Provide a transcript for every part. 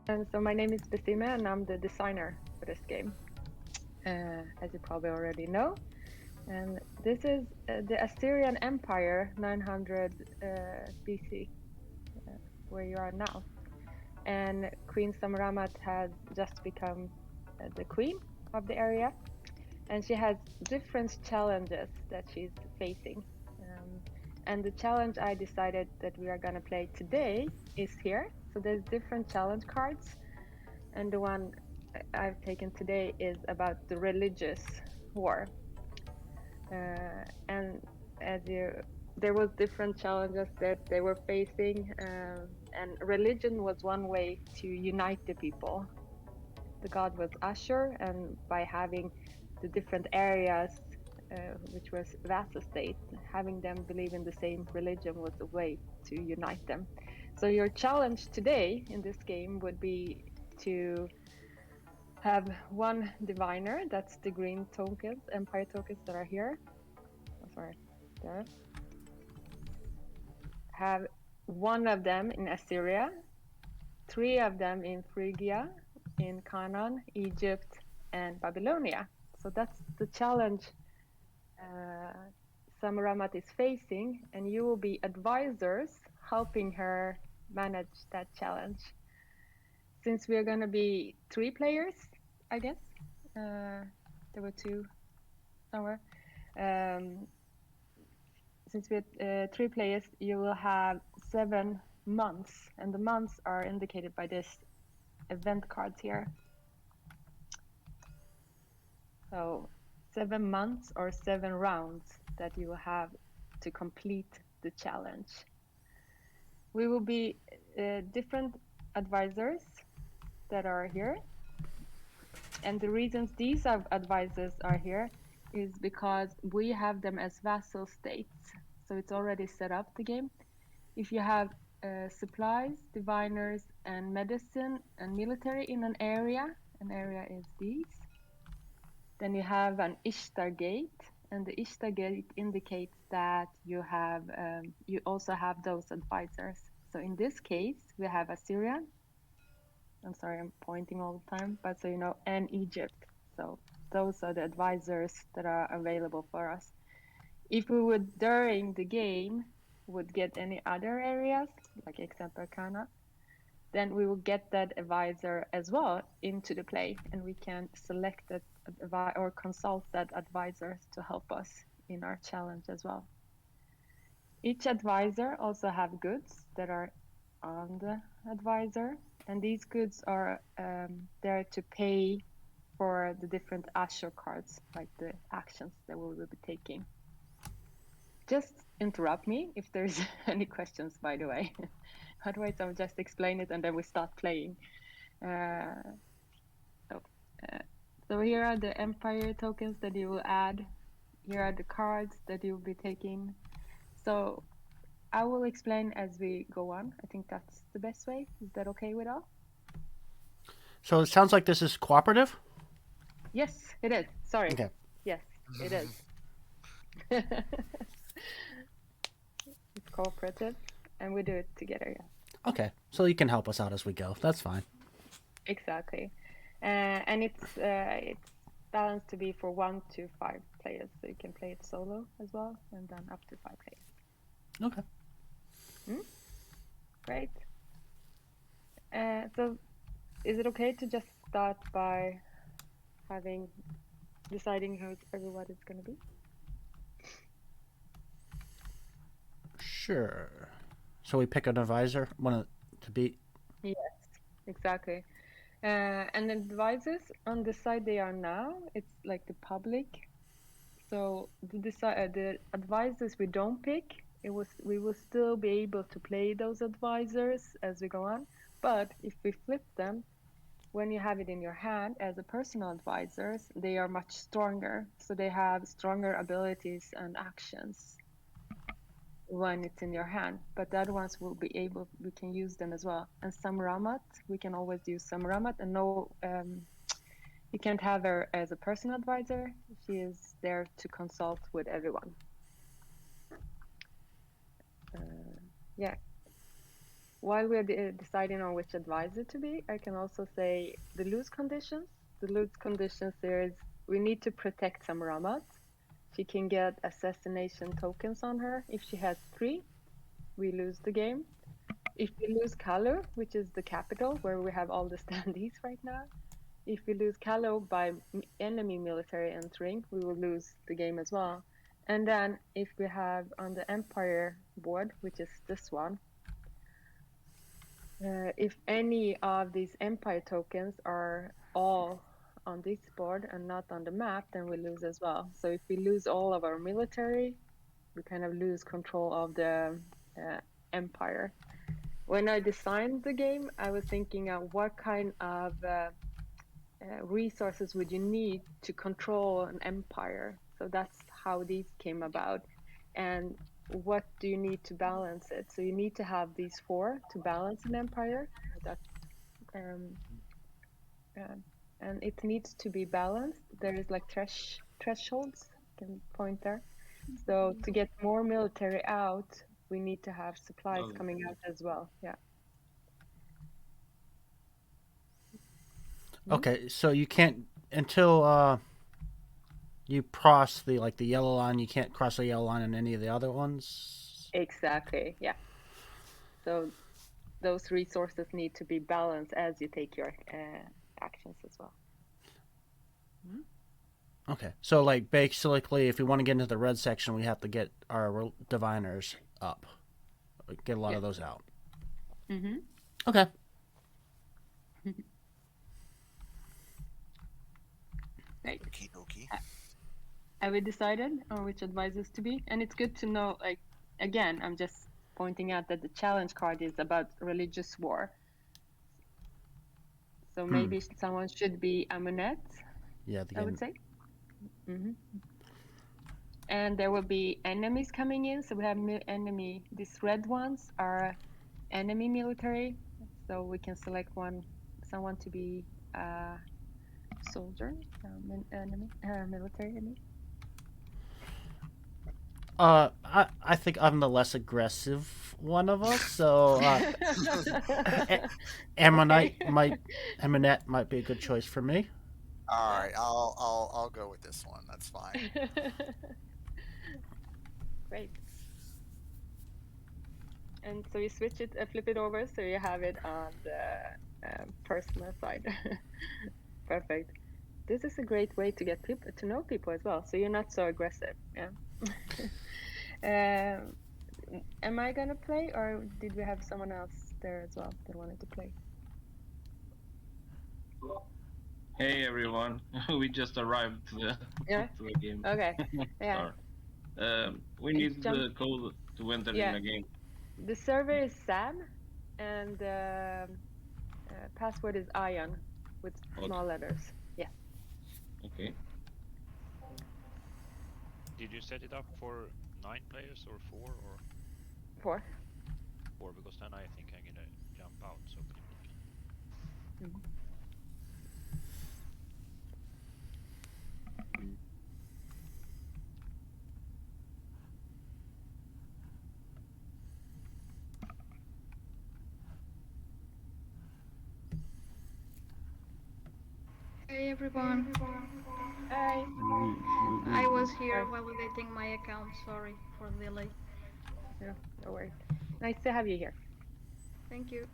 And so my name is Besime, and I'm the designer for this game, as you probably already know. And this is the Assyrian Empire, 900 BC, where you are now. And Queen Sammu-ramat has just become the queen of the area, and she has different challenges that she's facing. Um, and the challenge I decided that we are going to play today is here. So there's different challenge cards, and the one I've taken today is about the religious war. And as you, there was different challenges that they were facing, and religion was one way to unite the people. The god was Ashur, and by having the different areas, which was vassal states, having them believe in the same religion was a way to unite them. So your challenge today in this game would be to have one diviner, that's the green tokens, empire tokens that are here. Oh, sorry, there. Have one of them in Assyria, three of them in Phrygia, in Canaan, Egypt, and Babylonia. So that's the challenge Sammu-ramat is facing, and you will be advisors helping her manage that challenge. Since we are going to be 3 players, I guess. There were 2 somewhere. Since we have 3 players, you will have 7 months, and the months are indicated by this event cards here. So 7 months or 7 rounds that you will have to complete the challenge. We will be different advisors that are here. And the reasons these advisors are here is because we have them as vassal states. So it's already set up the game. If you have supplies, diviners, and medicine and military in an area is these. Then you have an Ishtar gate, and the Ishtar gate indicates that you have you also have those advisors. So in this case, we have Assyria. I'm sorry, I'm pointing all the time, but so you know, and Egypt. So those are the advisors that are available for us. If we would during the game would get any other areas, like example Kana, then we will get that advisor as well into the play, and we can select that or consult that advisor to help us in our challenge as well. Each advisor also have goods that are on the advisor, and these goods are there to pay for the different Ashur cards, like the actions that we will be taking. Just interrupt me if there's any questions, by the way. Otherwise, I'll just explain it and then we start playing. So here are the empire tokens that you will add. Here are the cards that you'll be taking. So I will explain as we go on. I think that's the best way. Is that okay with all? So it sounds like this is cooperative. Yes, it is. Sorry. Okay. Yes, it is. It's cooperative, and we do it together. Yeah. Okay. So you can help us out as we go. That's fine. Exactly. And it's balanced to be for 1 to 5 players, so you can play it solo as well, and then up to 5 players. Okay. Great. So is it okay to just start by deciding who everybody's going to be? Sure. So we pick an advisor, one to be. Yes, exactly. And the advisors on the side they are now, it's like the public. So the advisors we don't pick, we will still be able to play those advisors as we go on. But if we flip them, when you have it in your hand as a personal advisors, they are much stronger. So they have stronger abilities and actions when it's in your hand. But the other ones will be able, we can use them as well. And Sammu-ramat, we can always use Sammu-ramat, and no, you can't have her as a personal advisor. She is there to consult with everyone. Yeah. while we're deciding on which advisor to be, I can also say the lose conditions. The lose conditions there is we need to protect Sammu-ramat. She can get assassination tokens on her. If she has 3, we lose the game. If we lose Kalu, which is the capital where we have all the standees right now, if we lose Kalu by enemy military entering, we will lose the game as well. And then if we have on the Empire board, which is this one, if any of these Empire tokens are all on this board and not on the map, then we lose as well. So if we lose all of our military, we kind of lose control of the Empire. When I designed the game, I was thinking of what kind of resources would you need to control an empire? So that's how these came about. And what do you need to balance it? So you need to have these 4 to balance an empire. That's and it needs to be balanced. There is like thresholds. You can point there. So to get more military out, we need to have supplies coming out as well. Yeah. Okay, so you can't until you cross the yellow line. You can't cross the yellow line in any of the other ones. Exactly. Yeah. So those resources need to be balanced as you take your actions as well. Okay, so like basically, if we want to get into the red section, we have to get our diviners up, get a lot of those out. Mm-hmm. Okay. Right. Okie dokie. Have we decided on which advisors to be? And it's good to know, like, again, I'm just pointing out that the challenge card is about religious war. So maybe someone should be Amunet, Yeah, I would say. Mm-hmm. And there will be enemies coming in. So we have enemy, these red ones are enemy military. So we can select someone to be soldier, enemy, military enemy. I think I'm the less aggressive one of us, so Ammonite Ammonette might be a good choice for me. All right, I'll go with this one. That's fine. Great. And so you switch it, flip it over, so you have it on the personal side. Perfect. This is a great way to get people to know people as well. So you're not so aggressive. Yeah. Am I gonna play, or did we have someone else there as well that wanted to play? Hey everyone, we just arrived to the game. Okay. Yeah. We need the code to enter in a game. The server is Sam, and the password is Ion with small letters. Yeah. Okay. Did you set it up for 9 players or 4 or? 4. 4, because then I think I'm gonna jump out so people can. Mm-hmm. Hey everyone. Hi. I was here validating my account. Sorry for the delay. No, no worries. Nice to have you here. Thank you.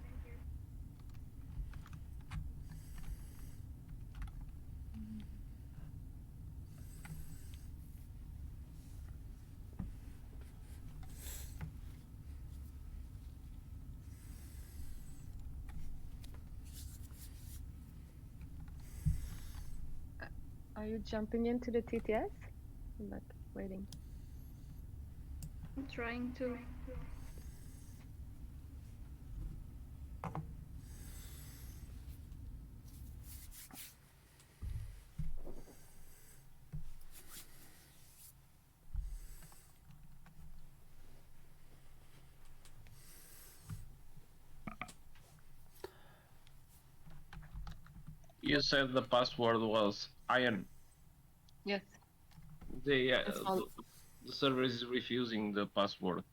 Are you jumping into the TTS? I'm not waiting. I'm trying to. You said the password was Iron. Yes. The server is refusing the password.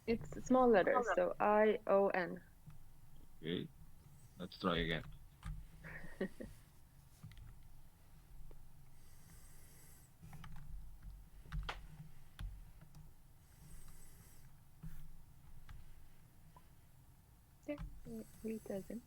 It's small letters, so I-O-N. Okay, let's try again. Yeah, read as in.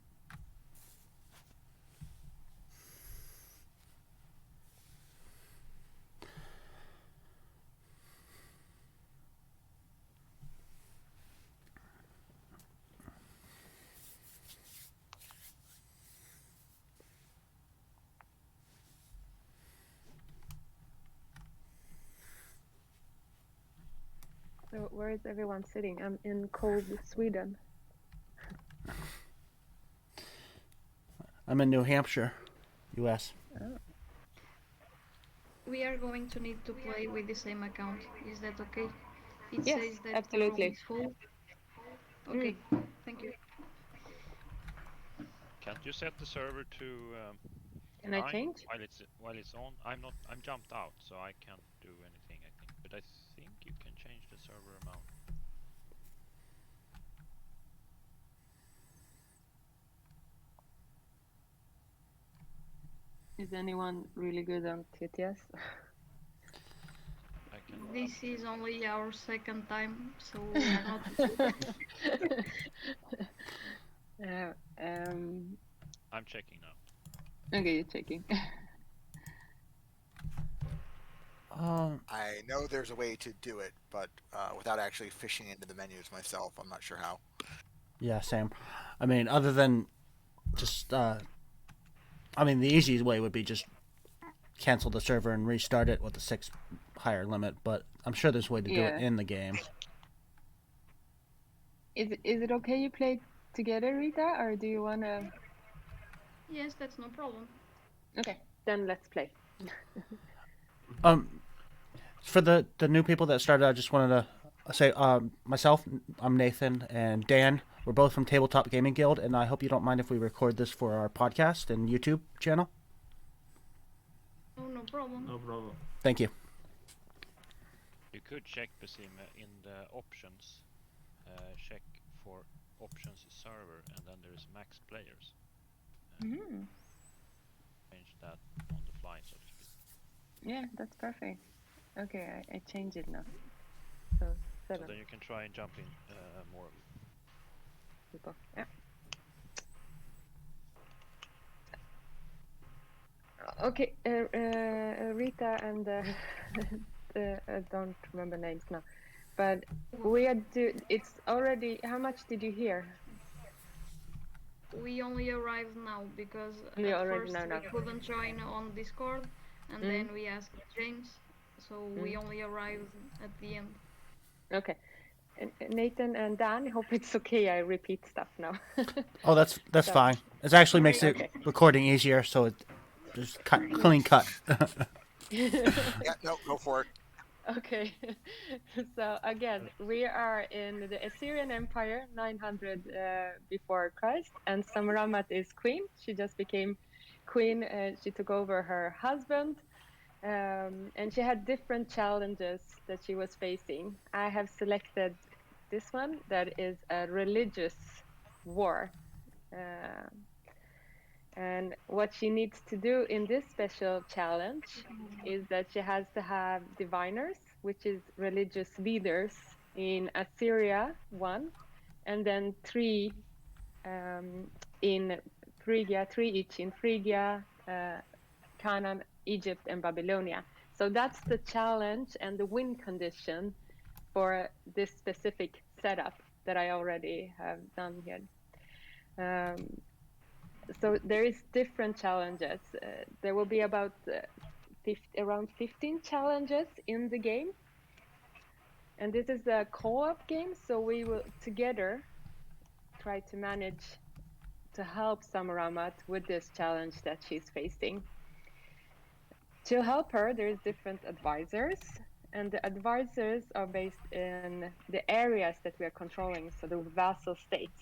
So where is everyone sitting? I'm in cold Sweden. I'm in New Hampshire, U.S. We are going to need to play with the same account. Is that okay? It Yes, says that absolutely. the room is full. Okay, thank you. Can't you set the server to Can I 9 change? while it's on? I'm jumped out, so I can't do anything. I think, but I think you can change the server amount. Is anyone really good on TTS? I can. This is only our second time, so we are not good. I'm checking now. Okay, you're checking. I know there's a way to do it, but without actually fishing into the menus myself, I'm not sure how. Yeah, same. I mean, other than just, I mean, the easiest way would be just cancel the server and restart it with a 6 higher limit, but I'm sure there's a way to do it Yeah. in the game. Is it okay you play together, Rita, or do you wanna? Yes, that's no problem. Okay, then let's play. For the new people that started, I just wanted to say, myself, I'm Nathan, and Dan. We're both from Tabletop Gaming Guild, and I hope you don't mind if we record this for our podcast and YouTube channel. Oh, no problem. No problem. Thank you. You could check Basim in the options. Check for options server, and then there's max players. Change that on the fly, so to speak. Yeah, that's perfect. Okay, I change it now. So So 7 then you can try and jump in more people. Yeah. Okay, Rita and I don't remember names now, but we are it's already. How much did you hear? We only arrived now because We at already first know now. we couldn't join on Discord, and then we asked James, so we only arrived at the end. Okay. Nathan and Dan, I hope it's okay. I repeat stuff now. Oh, that's So- fine. It actually makes it Okay. recording easier, so it just clean cut. Yeah, no, go for it. Okay, so again, we are in the Assyrian Empire, 900 before Christ, and Sammu-ramat is queen. She just became queen. She took over her husband, and she had different challenges that she was facing. I have selected this one that is a religious war. And what she needs to do in this special challenge is that she has to have diviners, which is religious leaders in Assyria, 1, and then 3 in Phrygia, 3 each in Phrygia, Canaan, Egypt, and Babylonia. So that's the challenge and the win condition for this specific setup that I already have done here. So there is different challenges. There will be about around 15 challenges in the game. And this is a co-op game, so we will together try to manage to help Sammu-ramat with this challenge that she's facing. To help her, there's different advisors, and the advisors are based in the areas that we are controlling, so the vassal states.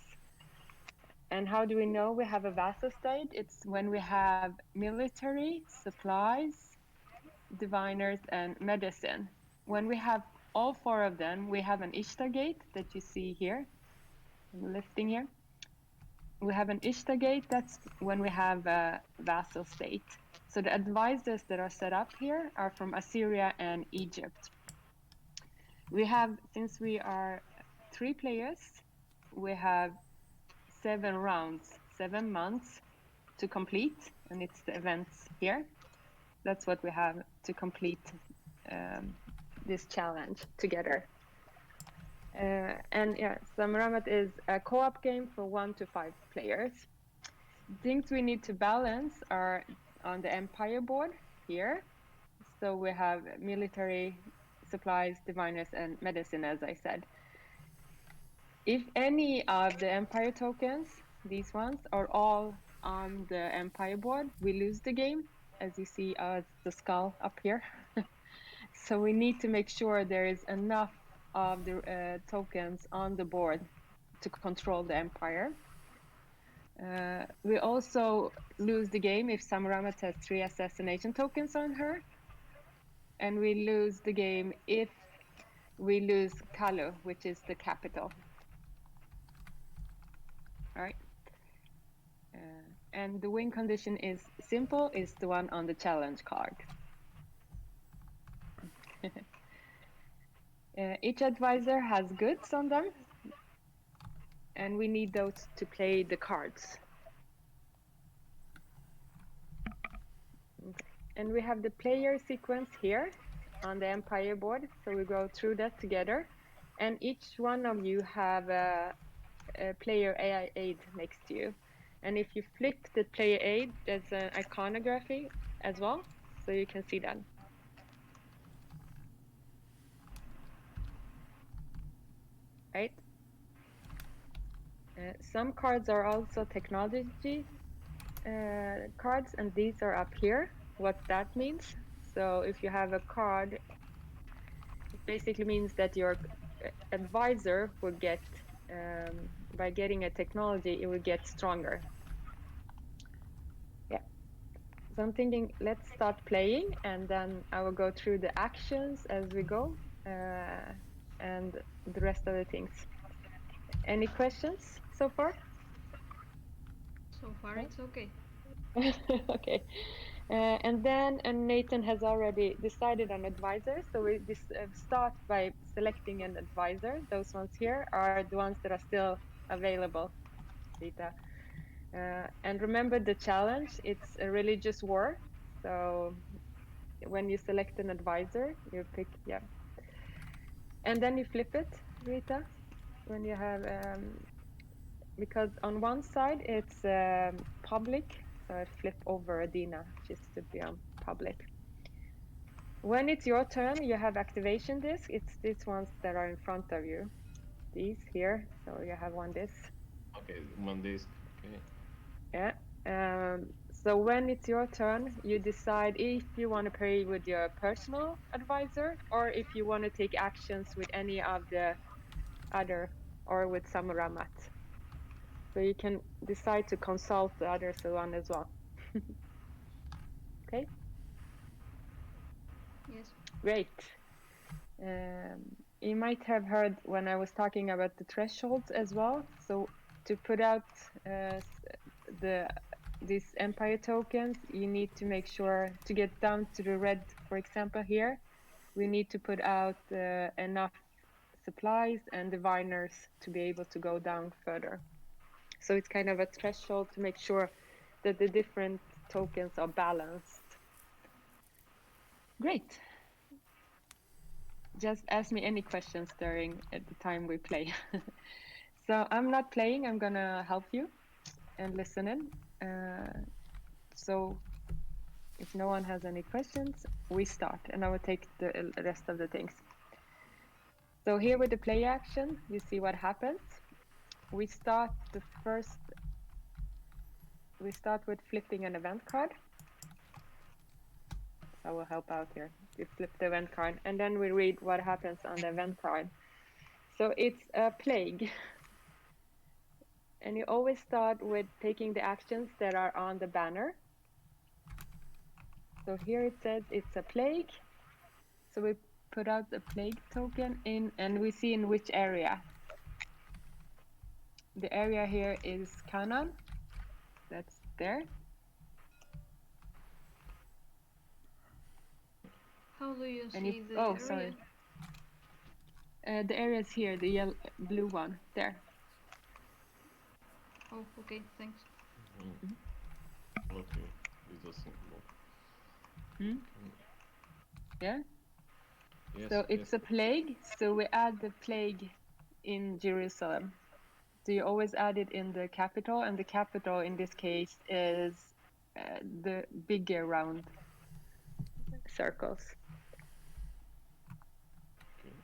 And how do we know we have a vassal state? It's when we have military, supplies, diviners, and medicine. When we have all 4 of them, we have an Ishtar gate that you see here, lifting here. We have an Ishtar gate, that's when we have a vassal state. So the advisors that are set up here are from Assyria and Egypt. We have, since we are 3 players, we have 7 rounds, 7 months to complete, and it's the events here. That's what we have to complete this challenge together. And yeah, Sammu-ramat is a co-op game for 1 to 5 players. Things we need to balance are on the empire board here. So we have military, supplies, diviners, and medicine, as I said. If any of the empire tokens, these ones, are all on the empire board, we lose the game, as you see the skull up here. So we need to make sure there is enough of the tokens on the board to control the empire. We also lose the game if Sammu-ramat has 3 assassination tokens on her. And we lose the game if we lose Kalu, which is the capital. All right. And the win condition is simple, is the one on the challenge card. Each advisor has goods on them, and we need those to play the cards. Okay. And we have the player sequence here on the empire board, so we go through that together. And each one of you have a player AI aid next to you. And if you flip the player aid, there's an iconography as well, so you can see that. Right? Some cards are also technology cards, and these are up here, what that means. So if you have a card, it basically means that your advisor will get, by getting a technology, it will get stronger. Yeah. So I'm thinking, let's start playing, and then I will go through the actions as we go, and the rest of the things. Any questions so far? So far, it's okay. Okay. And then Nathan has already decided on advisor. So we start by selecting an advisor. Those ones here are the ones that are still available, Rita. And remember the challenge, it's a religious war. So when you select an advisor, you pick, yeah. And then you flip it, Rita, when you have, because on one side it's public. So I flip over Adina just to be on public. When it's your turn, you have activation disk. It's these ones that are in front of you. These here. So you have one disk. Okay, one disk. Okay. Yeah. So when it's your turn, you decide if you want to play with your personal advisor or if you want to take actions with any of the other or with Sammu-ramat. So you can decide to consult the other one as well. Okay. Yes. Great. You might have heard when I was talking about the thresholds as well. So to put out these empire tokens, you need to make sure to get down to the red, for example, here, we need to put out enough supplies and diviners to be able to go down further. So it's kind of a threshold to make sure that the different tokens are balanced. Great. Just ask me any questions during at the time we play. So I'm not playing, I'm gonna help you and listen in. So if no one has any questions, we start and I will take the rest of the things. So here with the play action, you see what happens. We start with flipping an event card. I will help out here. You flip the event card and then we read what happens on the event card. So it's a plague. And you always start with taking the actions that are on the banner. So here it says it's a plague. So we put out a plague token in, and we see in which area. The area here is Canaan. That's there. How do you And see the oh, area? sorry. The area is here, the yellow, blue one, there. Oh, okay, thanks. Okay, it's a symbol. Hmm? Yeah? Yes, So it's yes. a plague, so we add the plague in Jerusalem. So you always add it in the capital, and the capital in this case is the bigger round circles. Okay.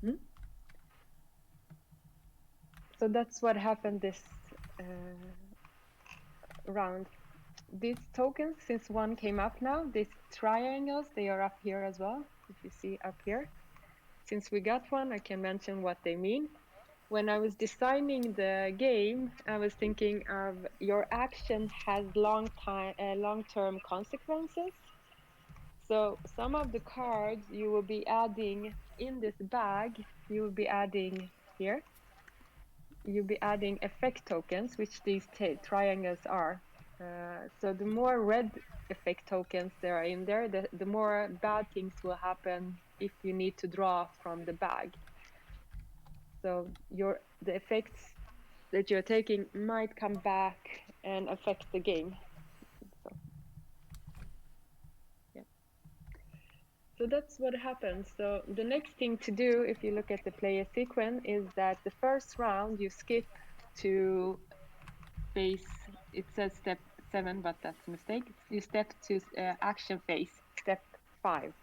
Hmm? So that's what happened this round. These tokens, since one came up now, these triangles, they are up here as well. If you see up here, since we got one, I can mention what they mean. When I was designing the game, I was thinking of your action has long-term consequences. So some of the cards you will be adding in this bag, you will be adding here. You'll be adding effect tokens, which these triangles are. So the more red effect tokens there are in there, the more bad things will happen if you need to draw from the bag. So the effects that you're taking might come back and affect the game. So, yeah. So that's what happens. So the next thing to do, if you look at the player sequence, is that the first round you skip to phase. It says step 7, but that's a mistake. You step to action phase, step 5.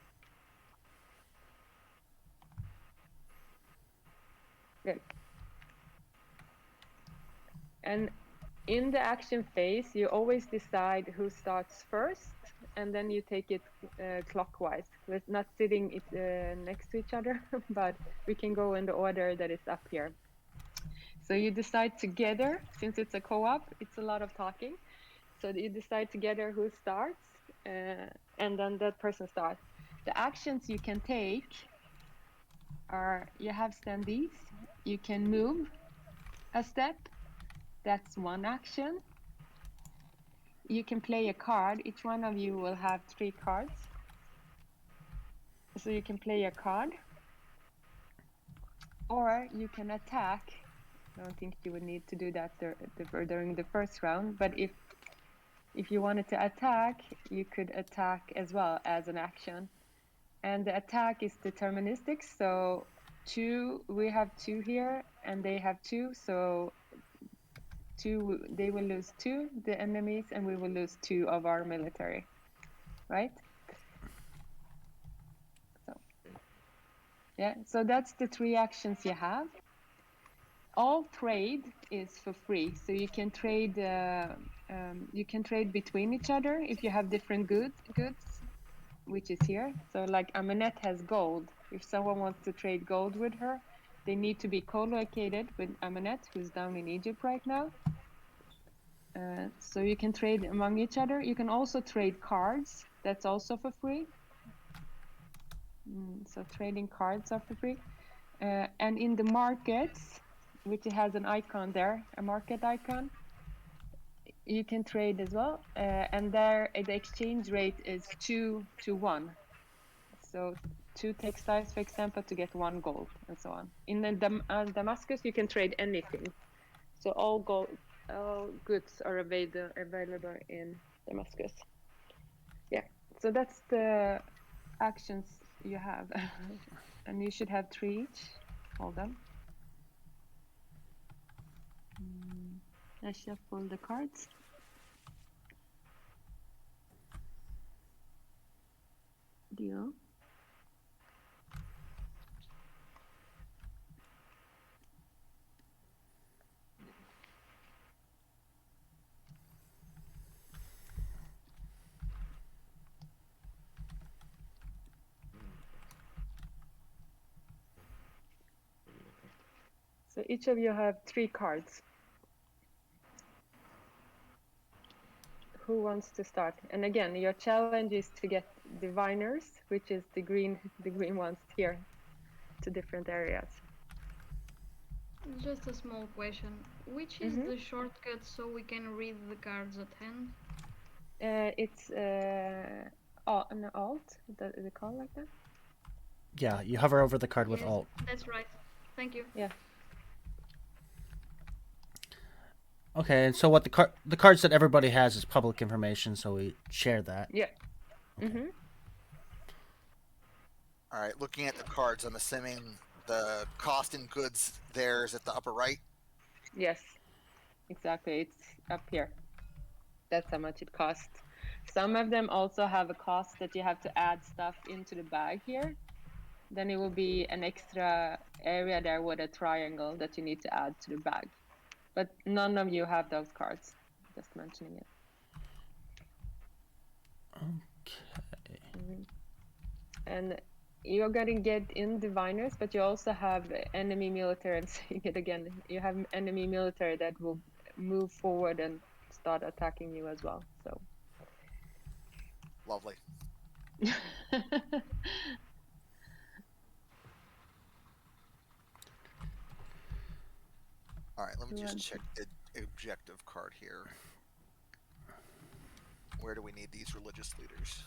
Good. And in the action phase, you always decide who starts first, and then you take it clockwise. We're not sitting next to each other, but we can go in the order that is up here. So you decide together, since it's a co-op, it's a lot of talking. So you decide together who starts, and then that person starts. The actions you can take are, you have standees, you can move a step, that's one action. You can play a card, each one of you will have 3 cards. So you can play a card, or you can attack. I don't think you would need to do that during the first round, but if you wanted to attack, you could attack as well as an action. And the attack is deterministic, so we have 2 here, and they have 2, so they will lose 2, the enemies, and we will lose 2 of our military, right? So, yeah, so that's the 3 actions you have. All trade is for free, so you can trade between each other if you have different goods, which is here. So like Aminette has gold. If someone wants to trade gold with her, they need to be co-located with Aminette, who's down in Egypt right now. So you can trade among each other. You can also trade cards. That's also for free. So trading cards are for free. And in the markets, which has an icon there, a market icon, you can trade as well. And there the exchange rate is 2 to 1. So 2 textiles, for example, to get 1 gold, and so on. In Damascus, you can trade anything. So all goods are available in Damascus. Yeah, so that's the actions you have. And you should have 3 each. Hold on. I shuffle the cards. Deal. So each of you have 3 cards. Who wants to start? And again, your challenge is to get diviners, which is the green ones here, to different areas. Just a small question. Which is the shortcut so we can read the cards at hand? It's an alt. Is it called like that? Yeah, you hover over the card with Yes, Alt. that's right. Thank you. Yeah. Okay, and so what the cards that everybody has is public information, so we share that. Yeah. Okay. All right, looking at the cards, I'm assuming the cost in goods there is at the upper right. Yes, exactly. It's up here. That's how much it costs. Some of them also have a cost that you have to add stuff into the bag here. Then it will be an extra area there with a triangle that you need to add to the bag. But none of you have those cards. Just mentioning it. Okay. And you're gonna get in diviners, but you also have enemy military, and saying it again, you have enemy military that will move forward and start attacking you as well. So Lovely. All right, let me just check the objective card here. Where do we need these religious leaders?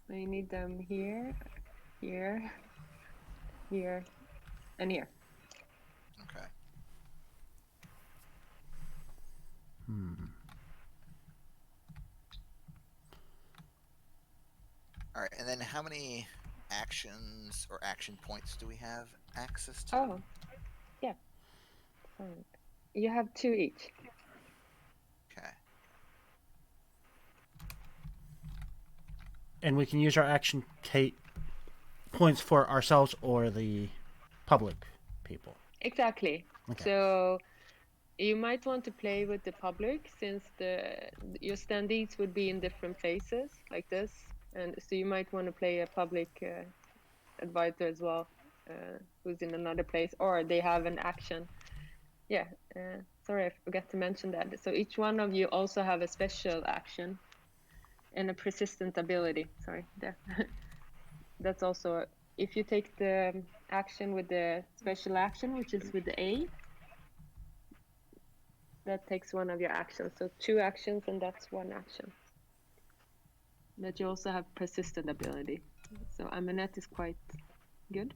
So you need them here, here, here, and here. Okay. All right, and then how many actions or action points do we have access to? Oh, yeah. You have 2 each. Okay. And we can use our action points for ourselves or the public people. Exactly. Okay. So you might want to play with the public, since your standees would be in different places like this, and so you might want to play a public advisor as well, who's in another place, or they have an action. Yeah. Sorry, I forgot to mention that. So each one of you also have a special action and a persistent ability. Sorry, there. That's also, if you take the action with the special action, which is with the A, that takes one of your actions. So 2 actions, and that's 1 action. But you also have persistent ability. So Aminette is quite good.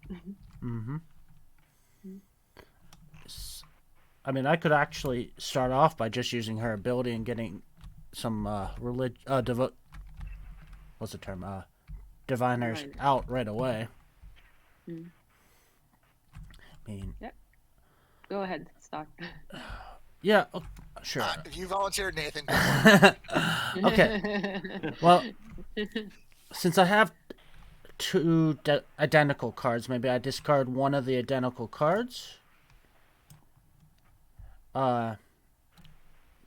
I mean, I could actually start off by just using her ability and getting some what's the term? Diviners Diviners. out right away. I mean, Yep. Go ahead, start. yeah, sure. You volunteered, Nathan. Okay. Well, since I have 2 identical cards, maybe I discard one of the identical cards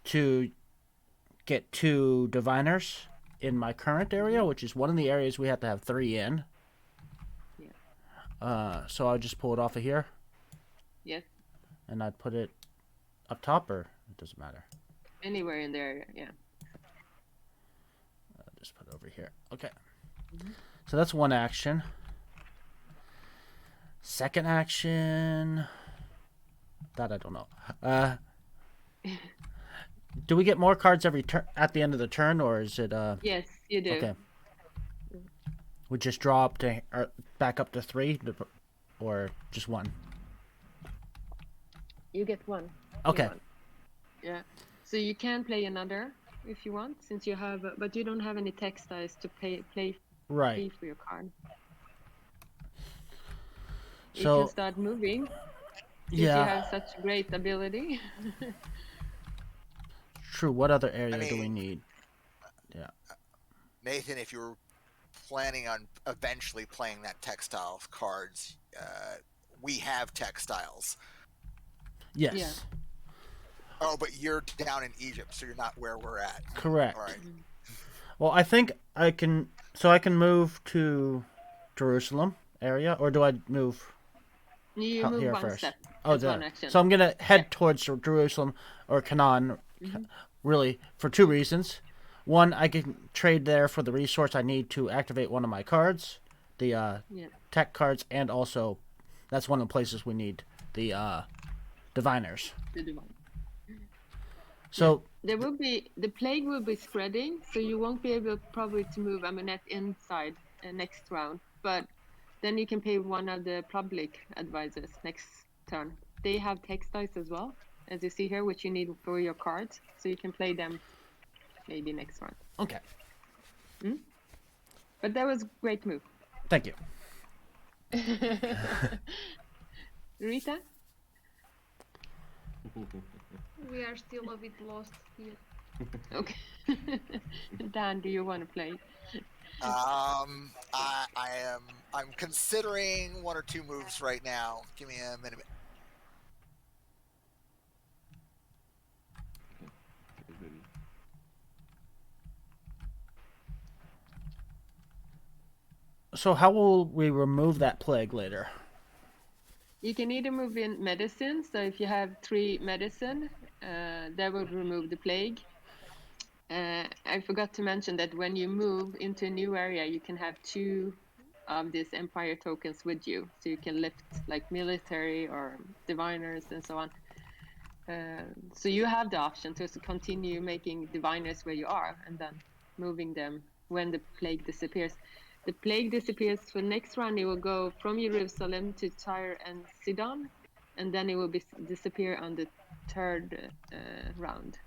to get 2 diviners in my current area, which is one of the areas we have to have 3 in. Yeah. So I'll just pull it off of here. Yes. And I'd put it up top, or it doesn't matter. Anywhere in the area, yeah. I'll just put it over here. Okay. So that's 1 action. Second action, that I don't know. Do we get more cards every turn at the end of the turn, or is it Yes, you do. Okay. We just draw up to back up to 3, or just 1? You get 1. Okay. Yeah. So you can play another if you want, since you have, but you don't have any textiles to play Right. for your card. You So can start moving. Since yeah, you have such great ability. true. What other area I do we mean- need? Yeah. Nathan, if you were planning on eventually playing that textile cards, we have textiles. Yes. Yeah. Oh, but you're down in Egypt, so you're not where we're at. Correct. All right. Well, I think I can. So I can move to Jerusalem area, or do I move? You move here one first. step. Oh, That's one there. action. So I'm gonna head towards Jerusalem or Canaan, really for 2 reasons. One, I can trade there for the resource I need to activate one of my cards, the tech cards, and also that's one of the places we need the diviners. The divine. So There will be the plague will be spreading, so you won't be able probably to move Amunet inside next round. But then you can pay one of the public advisors next turn. They have textiles as well, as you see here, which you need for your cards, so you can play them maybe next round. okay, But that was a great move. thank you. Rita? We are still a bit lost here. Okay. Dan, do you want to play? I'm considering 1 or 2 moves right now. Give me a minute. So how will we remove that plague later? You can either move in medicine, so if you have 3 medicine, that would remove the plague. I forgot to mention that when you move into a new area, you can have 2 of these empire tokens with you, so you can lift like military or diviners and so on. So you have the option to continue making diviners where you are and then moving them when the plague disappears. The plague disappears for next round. It will go from Jerusalem to Tyre and Sidon, and then it will disappear on the 3rd round.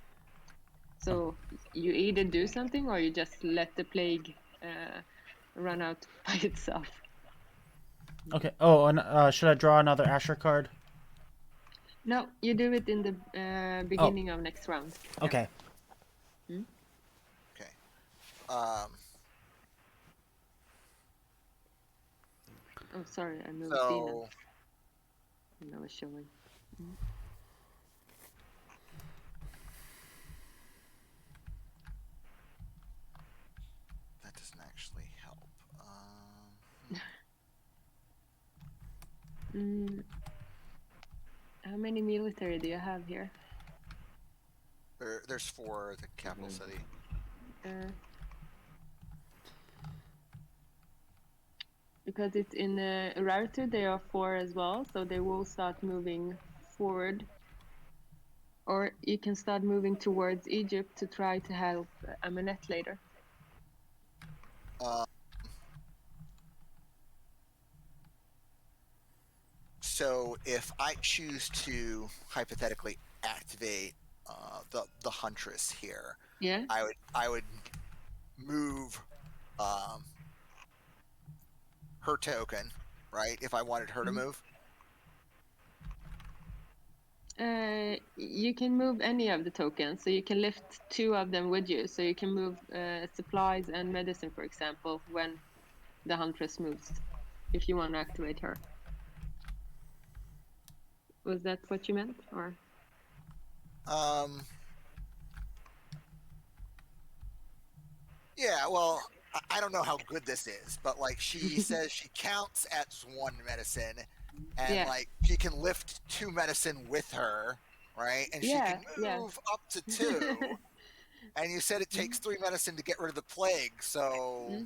So you either do something or you just let the plague run out by itself. Okay. Oh, and should I draw another Asher card? No, you do it in the beginning of next round. Okay. Okay. Oh, sorry, I moved So Dina. And I was showing. that doesn't actually help. How many military do you have here? There's 4 at the capital city. Because it's in Urartu, there are 4 as well, so they will start moving forward. Or you can start moving towards Egypt to try to help Amunet later. So if I choose to hypothetically activate the Huntress here, Yeah. I would move her token, right? If I wanted her to move. You can move any of the tokens, so you can lift 2 of them with you. So you can move supplies and medicine, for example, when the Huntress moves, if you want to activate her. Was that what you meant, or? Yeah, well, I don't know how good this is, but like she says she counts as 1 medicine, and like she can lift 2 medicine with her, right? And she can move up to 2. And you said it takes 3 medicine to get rid of the plague, so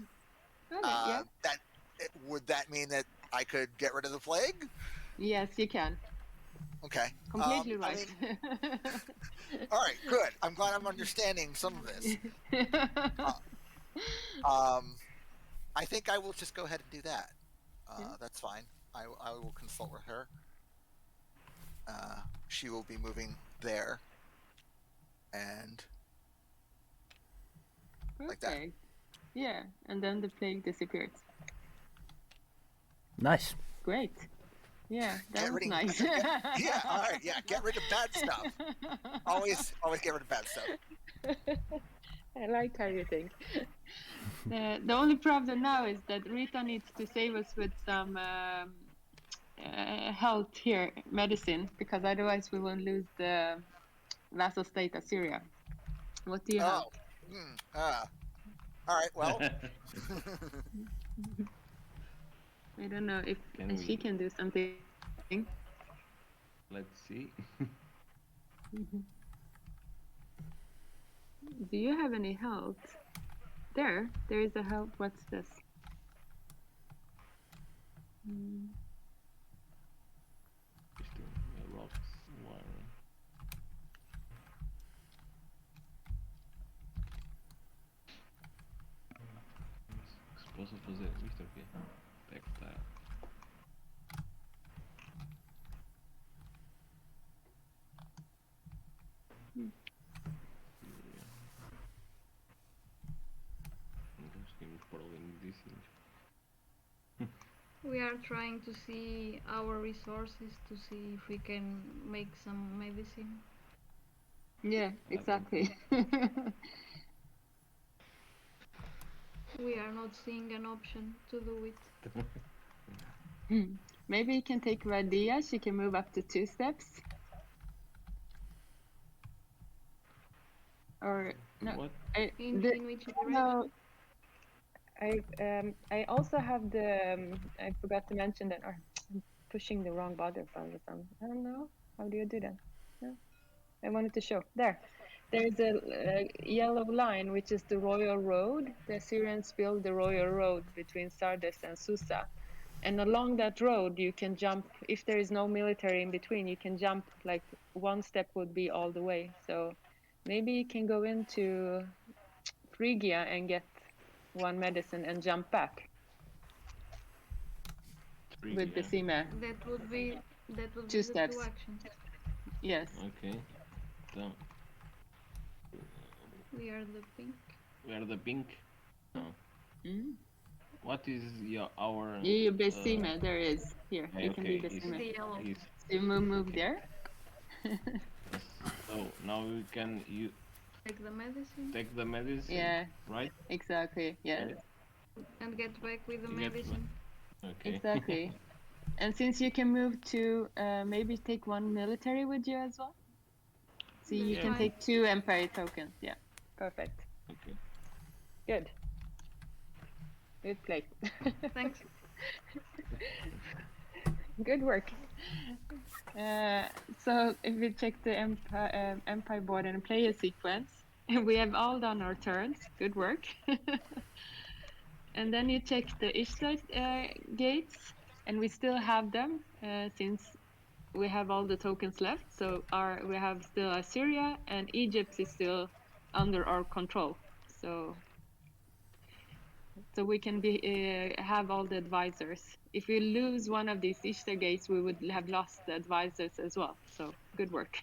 would that mean that I could get rid of the plague? Yes, you can. Okay. Completely right. All right, good. I'm glad I'm understanding some of this. I think I will just go ahead and do that. That's fine. I will consult with her. She will be moving there. And like that. Yeah, and then the plague disappears. Nice. Great. Yeah, that was nice. Yeah, all right. Yeah, get rid of bad stuff. Always get rid of bad stuff. I like how you think. The only problem now is that Rita needs to save us with some health here, medicine, because otherwise we won't lose the vassal state Assyria. What do you have? All right, well. I don't know if she can do something. Let's see. Do you have any health? There is a health. What's this? Rocks, wire. Posso fazer isto aqui? Tactile. Não conseguimos pôr ali medicinas. We are trying to see our resources to see if we can make some medicine. Yeah, exactly. We are not seeing an option to do it. Maybe you can take Radia. She can move up to 2 steps. Or no, What? In which direction? No, I also have the I forgot to mention that. I'm pushing the wrong button from the sun. I don't know. How do you do that? No. I wanted to show there. There's a yellow line, which is the Royal Road. The Assyrians built the Royal Road between Sardes and Susa. And along that road, you can jump. If there is no military in between, you can jump like 1 step would be all the way. So maybe you can go into Phrygia and get 1 medicine and jump back with Besime. That would be 2 steps. the 2 actions. Yes. Okay. So We are the pink. we are the pink. No. What is our? You Besime, there is here. Okay, You can be okay, Besime. The yellow. So you move there. So now we can Take the medicine. take the medicine. Yeah. Right. Exactly. Yes. And get back with the Get medicine. Okay. Exactly. And since you can move to maybe take 1 military with you as well. So you That's can fine. take 2 empire tokens. Yeah. Perfect. Okay. Good. Good play. Thanks. Good work. So if we check the empire board and player sequence, we have all done our turns. Good work. And then you check the Ishtar gates, and we still have them since we have all the tokens left. So we have still Assyria, and Egypt is still under our control. So we can have all the advisors. If we lose one of these Ishtar gates, we would have lost the advisors as well. So good work.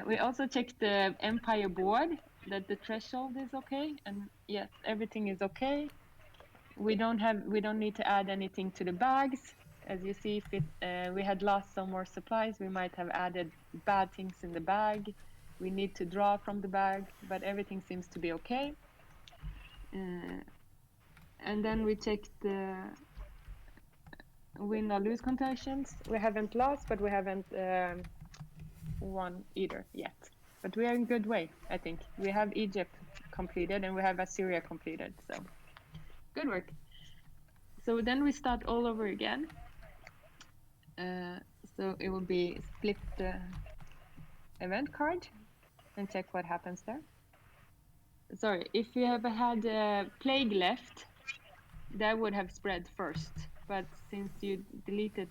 We also checked the empire board that the threshold is okay, and yes, everything is okay. We don't need to add anything to the bags. As you see, if we had lost some more supplies, we might have added bad things in the bag. We need to draw from the bag, but everything seems to be okay. And then we checked the win or lose conditions. We haven't lost, but we haven't won either yet. But we are in good way, I think. We have Egypt completed and we have Assyria completed. So good work. So then we start all over again. So it will be split the event card and check what happens there. Sorry, if you have had plague left, that would have spread first. But since you deleted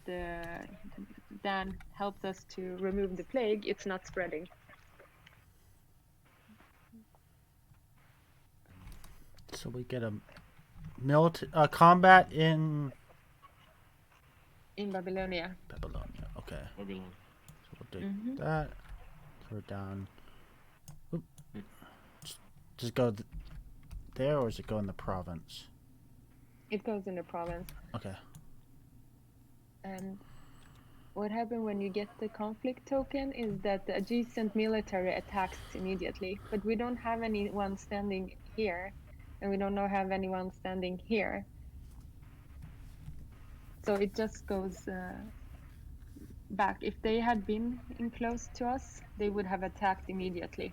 Dan helped us to remove the plague, it's not spreading. So we get a combat in Babylonia. Babylonia. Okay. Babylon. So we'll take that. So we're down. Oop. Does it go there, or does it go in the province? It goes in the province. Okay. And what happens when you get the conflict token is that the adjacent military attacks immediately. But we don't have anyone standing here, and we don't have anyone standing here. So it just goes back. If they had been in close to us, they would have attacked immediately.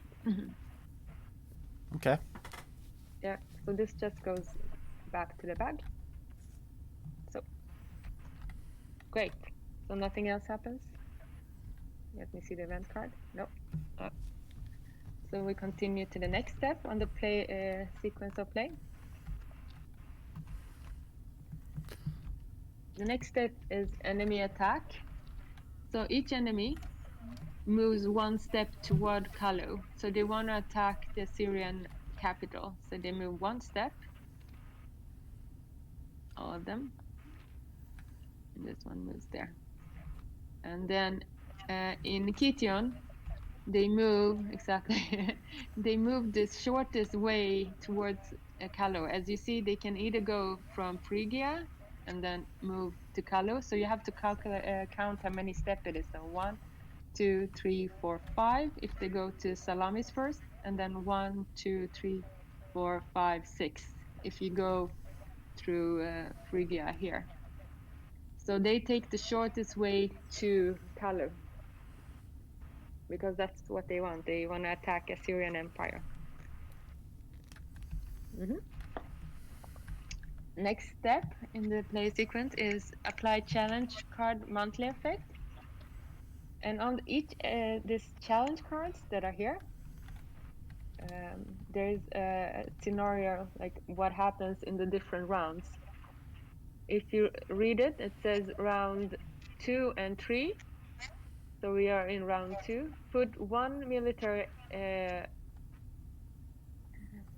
Okay. Yeah, so this just goes back to the bag. So, great. So nothing else happens? Let me see the event card. Nope. Oh. So we continue to the next step on the play sequence of play. The next step is enemy attack. So each enemy moves one step toward Kalu. So they want to attack the Syrian capital. So they move one step. All of them. And this one moves there. And then in Kition, they move exactly. They move the shortest way towards Kalu. As you see, they can either go from Phrygia and then move to Kalu. So you have to calculate, count how many steps it is. So 1, 2, 3, 4, 5. If they go to Salamis first, and then 1, 2, 3, 4, 5, 6. If you go through Phrygia here. So they take the shortest way to Kalu. Because that's what they want. They want to attack Assyrian Empire. Next step in the play sequence is apply challenge card monthly effect. And on each these challenge cards that are here, there's a scenario like what happens in the different rounds. If you read it, it says round 2 and 3. So we are in round 2. Put 1 military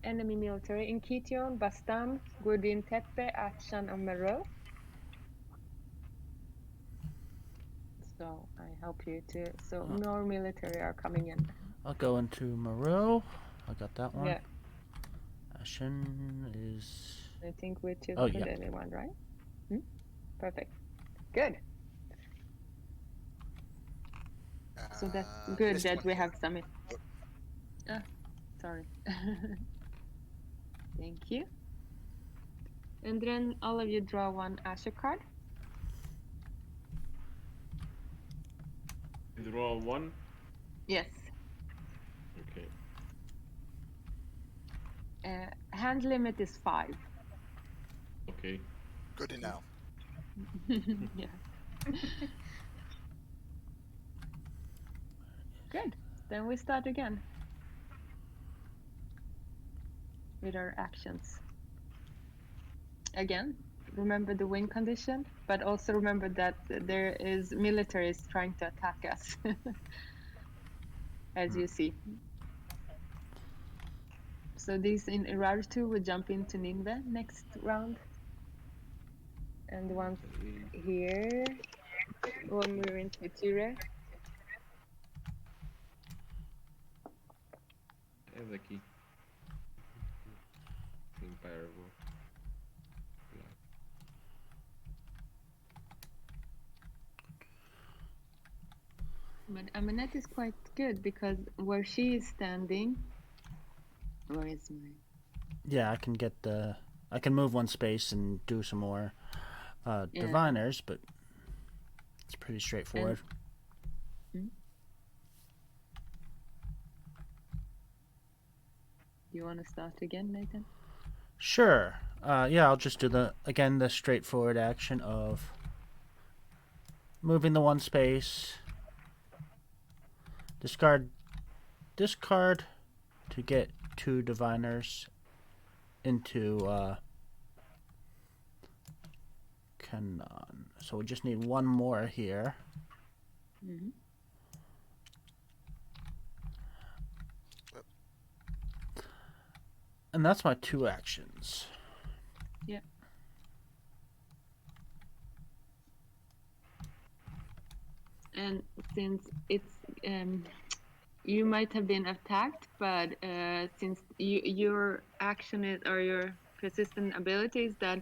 enemy military in Kition, Bastam, Gurdin Tepe, Akshan, and Meroe. So I help you to. So more military are coming in. I'll go into Moreau. I got that one. Yeah. Ashen is. I think we took yeah. anyone, right? Perfect. Good. So that's good that we have some. Sorry. Thank you. And then all of you draw one Asher card. Draw one? Yes. Okay. Hand limit is 5. Okay. Good to know. Yeah. Good. Then we start again with our actions. Again, remember the win condition, but also remember that there is militaries trying to attack us, as you see. So these in Irartu will jump into Nineveh next round. And the ones here will move into Tyre. I have the key. Empire War. But Aminette is quite good because where she is standing, where is my? Yeah, I can get the. I can move one space and do some more diviners, but it's pretty straightforward. Do you want to start again, Nathan? Sure. Yeah, I'll just do the straightforward action of moving the one space. Discard this card to get 2 diviners into Canaan. So we just need one more here. And that's my 2 actions. Yeah. And since it's you might have been attacked, but since your action is or your persistent ability is that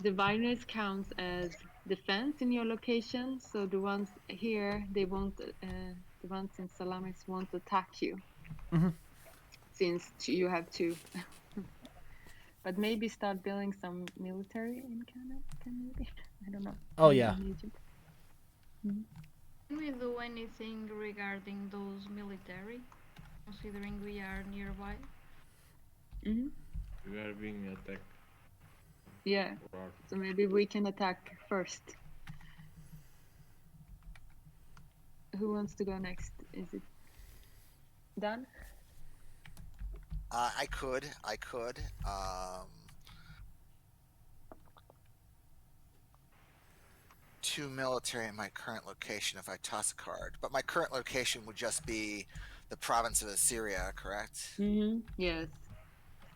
diviners counts as defense in your location, so the ones here they won't the ones in Salamis won't attack you. Since you have 2. But maybe start building some military in Canada, maybe? I don't know. Oh, yeah. Can we do anything regarding those military, considering we are nearby? We are being attacked. Yeah. So maybe we can attack first. who wants to go next? Is it done? I could. 2 military in my current location if I toss a card. But my current location would just be the province of Assyria, correct? Yes.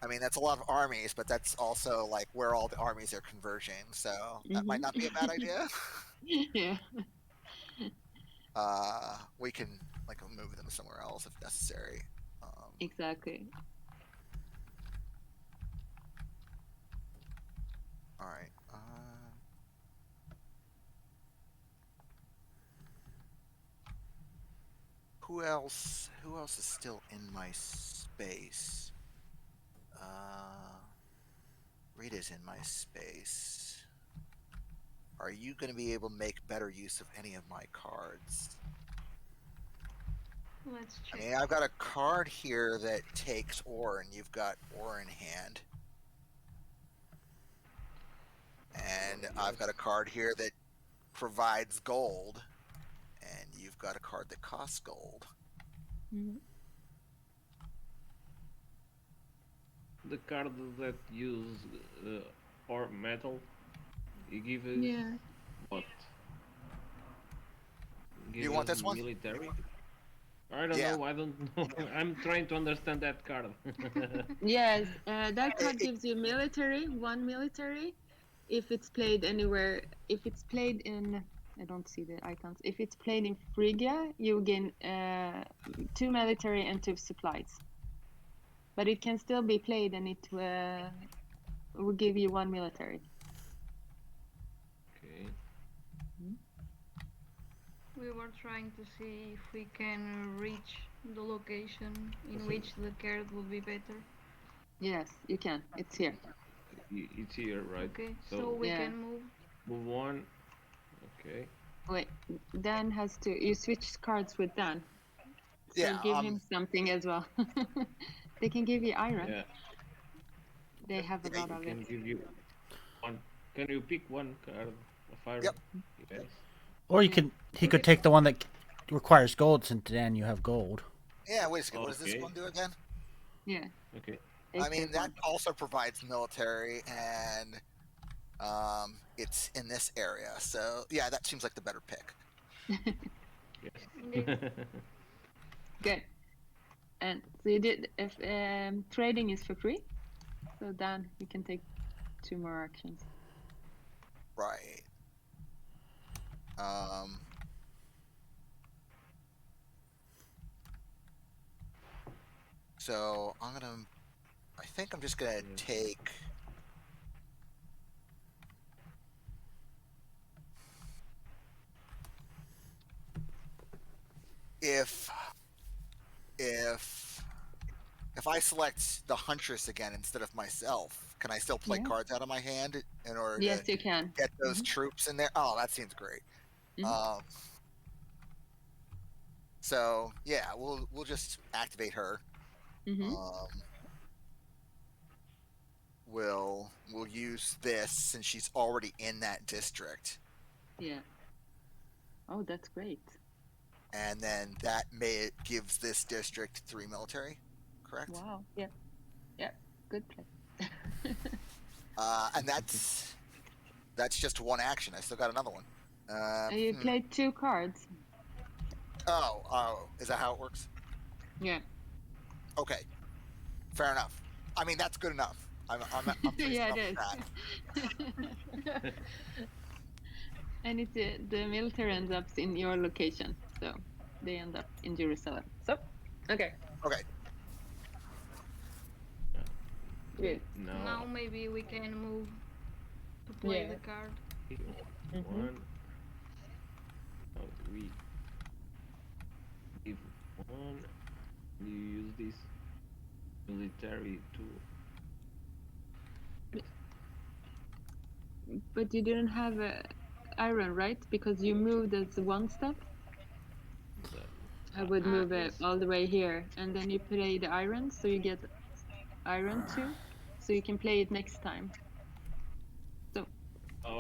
I mean, that's a lot of armies, but that's also like where all the armies are converging. So that might not be a bad idea. Yeah. We can like move them somewhere else if necessary. Exactly. All right. Who else is still in my space? Rita's in my space. Are you going to be able to make better use of any of my cards? Let's check. I mean, I've got a card here that takes ore, and you've got ore in hand. And I've got a card here that provides gold, and you've got a card that costs gold. The card that use or metal, you give us what? Give You want us this one? Military? I don't know. I don't know. I'm trying to understand that card. Yes, that card gives you military, 1 military. If it's played anywhere, if it's played in, I don't see the icons. If it's played in Phrygia, you gain 2 military and 2 supplies. But it can still be played, and it will give you 1 military. Okay. We were trying to see if we can reach the location in which the card will be better. Yes, you can. It's here. It's here, right? Okay, so we can move. Move on. Okay. Wait, Dan has to. You switch cards with Dan. So Yeah. give him something as well. They can give you iron. Yeah. They have a lot of Can it. give you one. Can you pick one card of iron? Yep. Yes. Or he could take the one that requires gold, since Dan, you have gold. Yeah, wait a second. What does this one do again? Yeah. Okay. I mean, that also provides military, and it's in this area. So, yeah, that seems like the better pick. Yes. Good. And so you did, if trading is for free, so Dan, you can take 2 more actions. Right. So I think I'm just gonna take. If I select the Huntress again instead of myself, can I still play cards out of my hand in order Yes, to you can. get those troops in there? Oh, that seems great. So yeah, we'll just activate her. We'll use this since she's already in that district. Yeah. Oh, that's great. And then that gives this district 3 military, correct? Wow. Yeah. Yeah. Good play. And that's just 1 action. I still got another one. You played 2 cards. Oh, is that how it works? Yeah. Okay, fair enough. I mean, that's good enough. I'm yeah, it is. And it's the military ends up in your location, so they end up in Jerusalem. So, okay. Okay. Good. Now maybe we can move to play the card. One. Oh, we give 1. You use this military tool. But you didn't have iron, right? Because you moved as 1 step. I would move it all the way here, and then you play the iron, so you get iron too, so you can play it next time. So.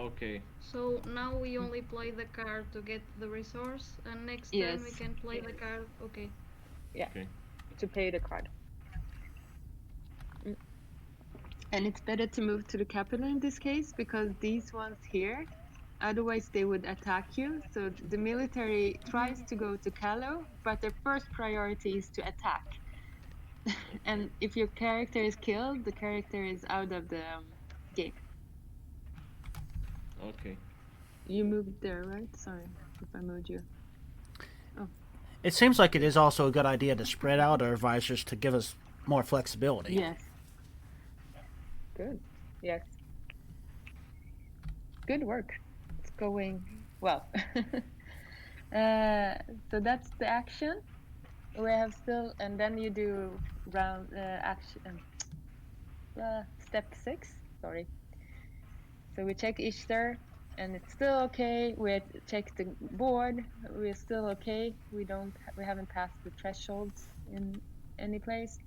Okay. So now we only play the card to get the resource, and next turn we can play the card. Okay. Yeah. Okay. To pay the card. And it's better to move to the capital in this case because these ones here, otherwise they would attack you. So the military tries to go to Callow, but their first priority is to attack. And if your character is killed, the character is out of the game. Okay. You moved there, right? Sorry if I moved you. Oh. It seems like it is also a good idea to spread out our advisors to give us more flexibility. Yes. Good. Yes. Good work. It's going well. So that's the action. We have still, and then you do round action. Step 6. Sorry. So we check Ishtar, and it's still okay. We check the board. We're still okay. We haven't passed the thresholds in any place.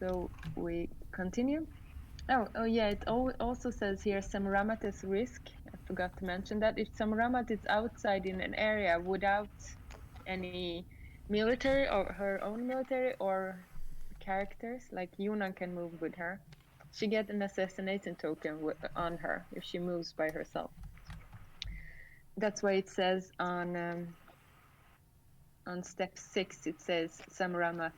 So we continue. Oh yeah, it also says here Sammu-ramat is risk. I forgot to mention that. If Sammu-ramat is outside in an area without any military or her own military or characters, like Yuna can move with her, she gets an assassination token on her if she moves by herself. That's why it says on step 6, it says Sammu-ramat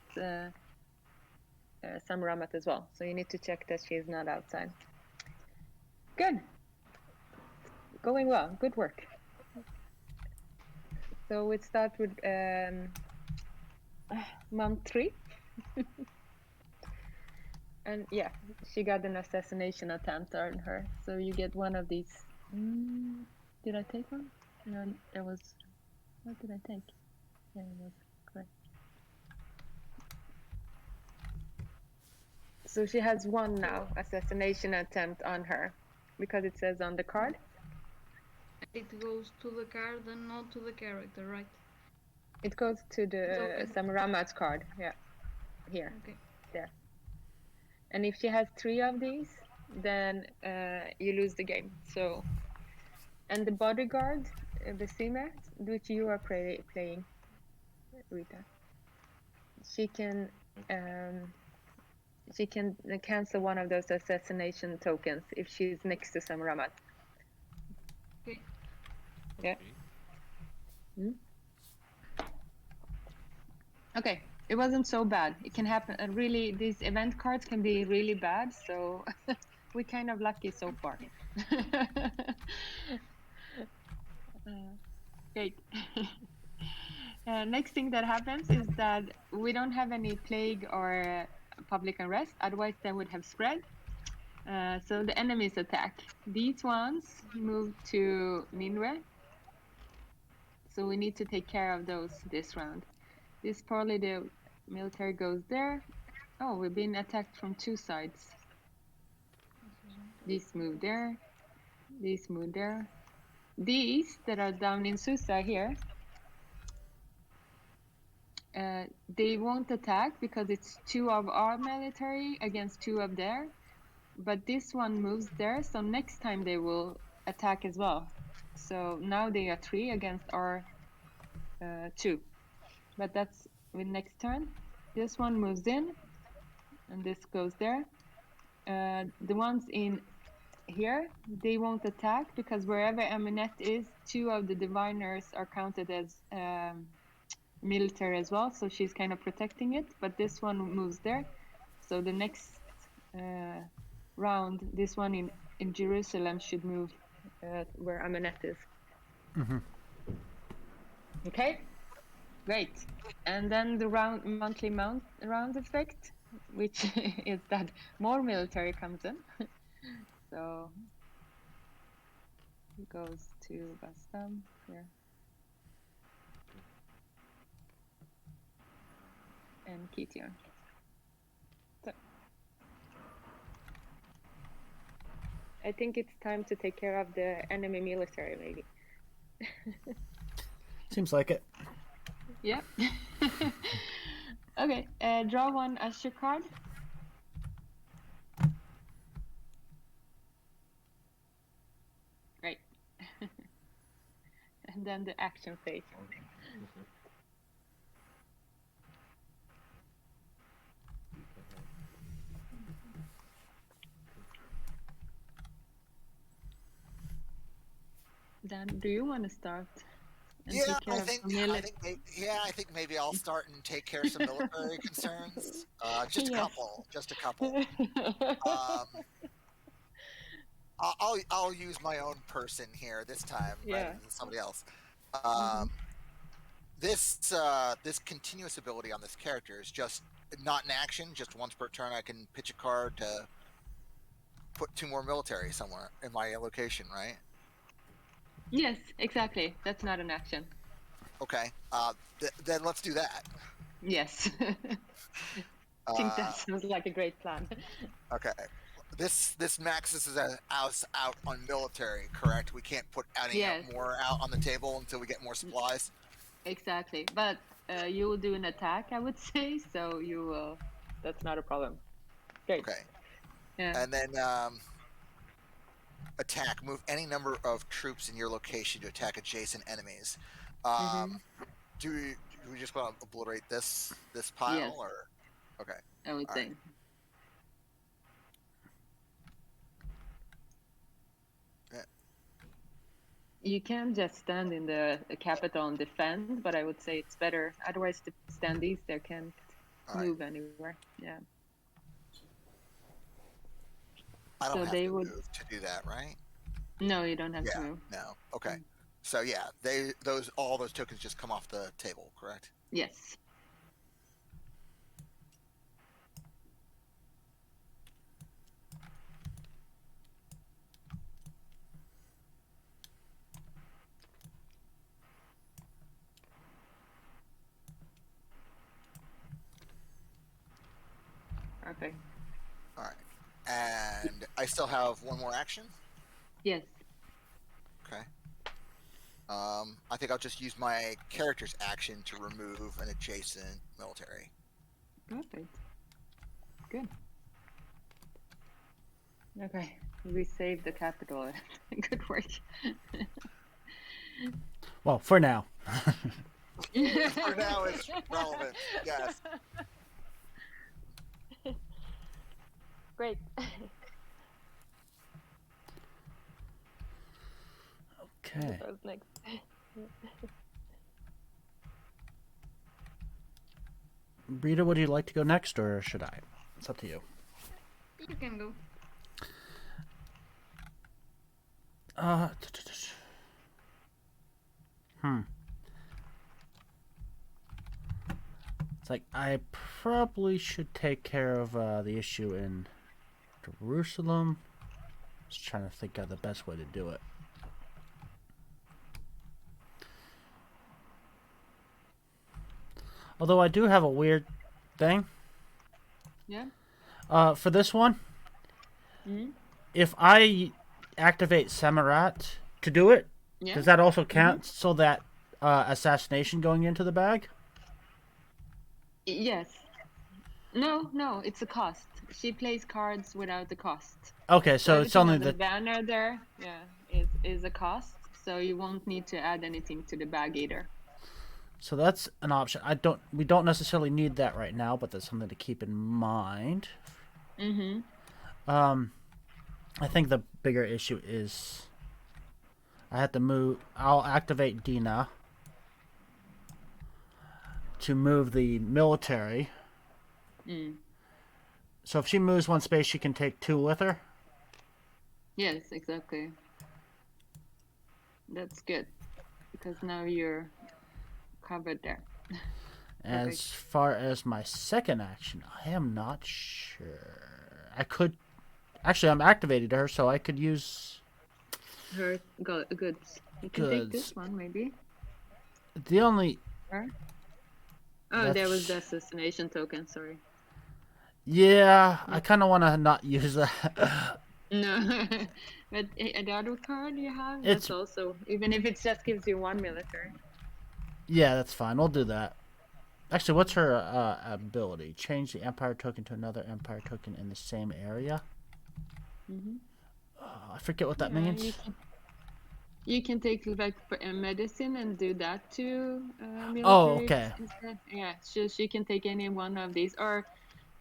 as well. So you need to check that she is not outside. Good. Going well. Good work. So we start with month 3. And yeah, she got an assassination attempt on her. So you get one of these. Did I take one? No, there was. What did I take? Yeah, it was correct. So she has one now, assassination attempt on her, because it says on the card. It goes to the card and not to the character, right? It goes to the Sammu-ramat's card, yeah, here, there. And if she has 3 of these, then you lose the game. So, and the bodyguard, Besima, which you are playing, Rita, she can cancel one of those assassination tokens if she's next to Sammu-ramat. Okay. Yeah. Okay, it wasn't so bad. It can happen. Really, these event cards can be really bad. So we're kind of lucky so far. Great. Next thing that happens is that we don't have any plague or public unrest. Otherwise, that would have spread. So the enemies attack. These ones move to Ninwe. So we need to take care of those this round. This probably the military goes there. Oh, we've been attacked from 2 sides. These move there. These move there. These that are down in Susa here, they won't attack because it's 2 of our military against 2 of their. But this one moves there, so next time they will attack as well. So now they are 3 against our 2. But that's with next turn. This one moves in, and this goes there. The ones in here, they won't attack because wherever Aminette is, 2 of the diviners are counted as military as well, so she's kind of protecting it. But this one moves there, so the next round, this one in Jerusalem should move where Aminette is. Okay, great. And then the monthly round effect, which is that more military comes in. So it goes to Bastam here. And Kition. So I think it's time to take care of the enemy military, maybe. Seems like it. Yeah. Okay, draw 1 Usher card. and then the action phase. Dan, do you want to start? Yeah, I think maybe I'll start and take care of some military concerns. Just a couple. I'll use my own person here this time rather than somebody else. This continuous ability on this character is just not in action. Just once per turn, I can pitch a card to put 2 more military somewhere in my location, right? Yes, exactly. That's not an action. Okay. Then let's do that. Yes. I think that sounds like a great plan. Okay. This maxes us out on military, correct? We can't put any more out on the table until we get more supplies. Exactly. But you will do an attack, I would say. So you will. That's not a problem. Great. Okay. Yeah. And then attack. Move any number of troops in your location to attack adjacent enemies. Do we just want to obliterate this pile or? Okay. I would think. Yeah. You can just stand in the capital and defend, but I would say it's better. Otherwise, the standees there can't move anywhere. Yeah. I don't have to move to do that, right? No, you don't have to move. No. Okay. So yeah, all those tokens just come off the table, correct? Yes. Perfect. All right. And I still have one more action? Yes. Okay. I think I'll just use my character's action to remove an adjacent military. Perfect. Good. Okay. We saved the capital. Good work. Well, for now. For now, it's relevant. Yes. Great. Okay. That was next. Rita, would you like to go next, or should I? It's up to you. You can go. It's like I probably should take care of the issue in Jerusalem. Just trying to think of the best way to do it. Although I do have a weird thing. Yeah. For this one, if I activate Sammu-ramat to do it, does that also cancel that assassination going into the bag? Yes. No, it's a cost. She plays cards without the cost. Okay, so it's only the banner there. Yeah, is a cost, so you won't need to add anything to the bag either. So that's an option. We don't necessarily need that right now, but that's something to keep in mind. I think the bigger issue is I have to move. I'll activate Dina to move the military. So if she moves one space, she can take 2 with her? Yes, exactly. That's good. Because now you're covered there. As far as my second action, I am not sure. I could... Actually, I'm activated her, so I could use... Her goods. You can take this one, maybe. The only... Her? Oh, there was the assassination token, sorry. Yeah, I kind of want to not use that. No, but the other card you have, that's also, even if it just gives you 1 military. Yeah, that's fine. We'll do that. Actually, what's her ability? Change the Empire token to another Empire token in the same area? I forget what that means. You can take like medicine and do that too. Oh, Military okay. instead. Yeah, she can take any one of these, or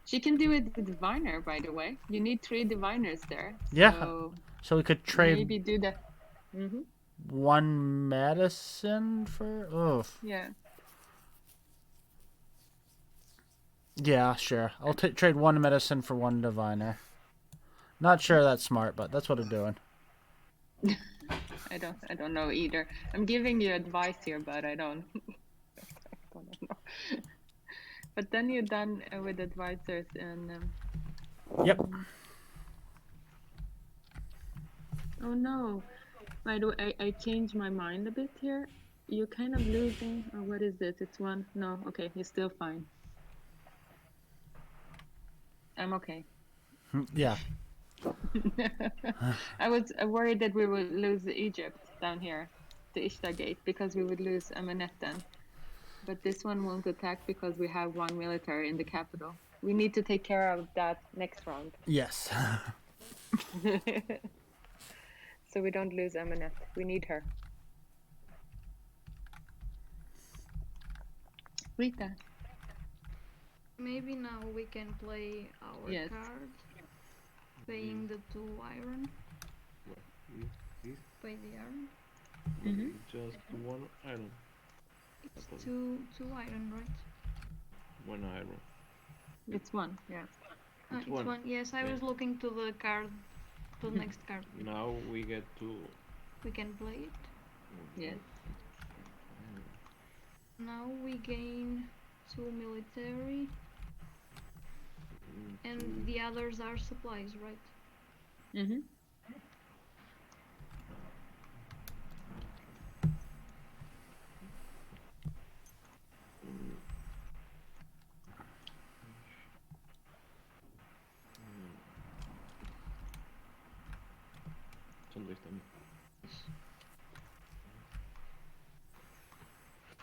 she can do it with diviner. By the way, you need 3 diviners there, Yeah. so So we could trade maybe do that. Mm-hmm. 1 medicine for. Oh. Yeah. Yeah, sure. I'll trade 1 medicine for 1 diviner. Not sure that's smart, but that's what I'm doing. I don't know either. I'm giving you advice here, but I don't. I don't know. But then you're done with advisors and. Yep. Oh no! By the way, I changed my mind a bit here. You're kind of losing. Or what is it? It's 1. No, okay, you're still fine. I'm okay. Yeah. I was worried that we would lose Egypt down here, the Ishtar Gate, because we would lose Amenet then. But this one won't attack because we have 1 military in the capital. We need to take care of that next round. Yes. So we don't lose Amenet. We need her. Rita. Maybe now we can play our card, paying the 2 iron. Pay the iron. Just 1 iron. It's two iron, right? 1 iron. It's 1, yeah. It's 1. Yes, I was looking to the card, to the next card. Now we get to. We can play it. Yes. Now we gain 2 military, and the others are supplies, right? Mm-hmm.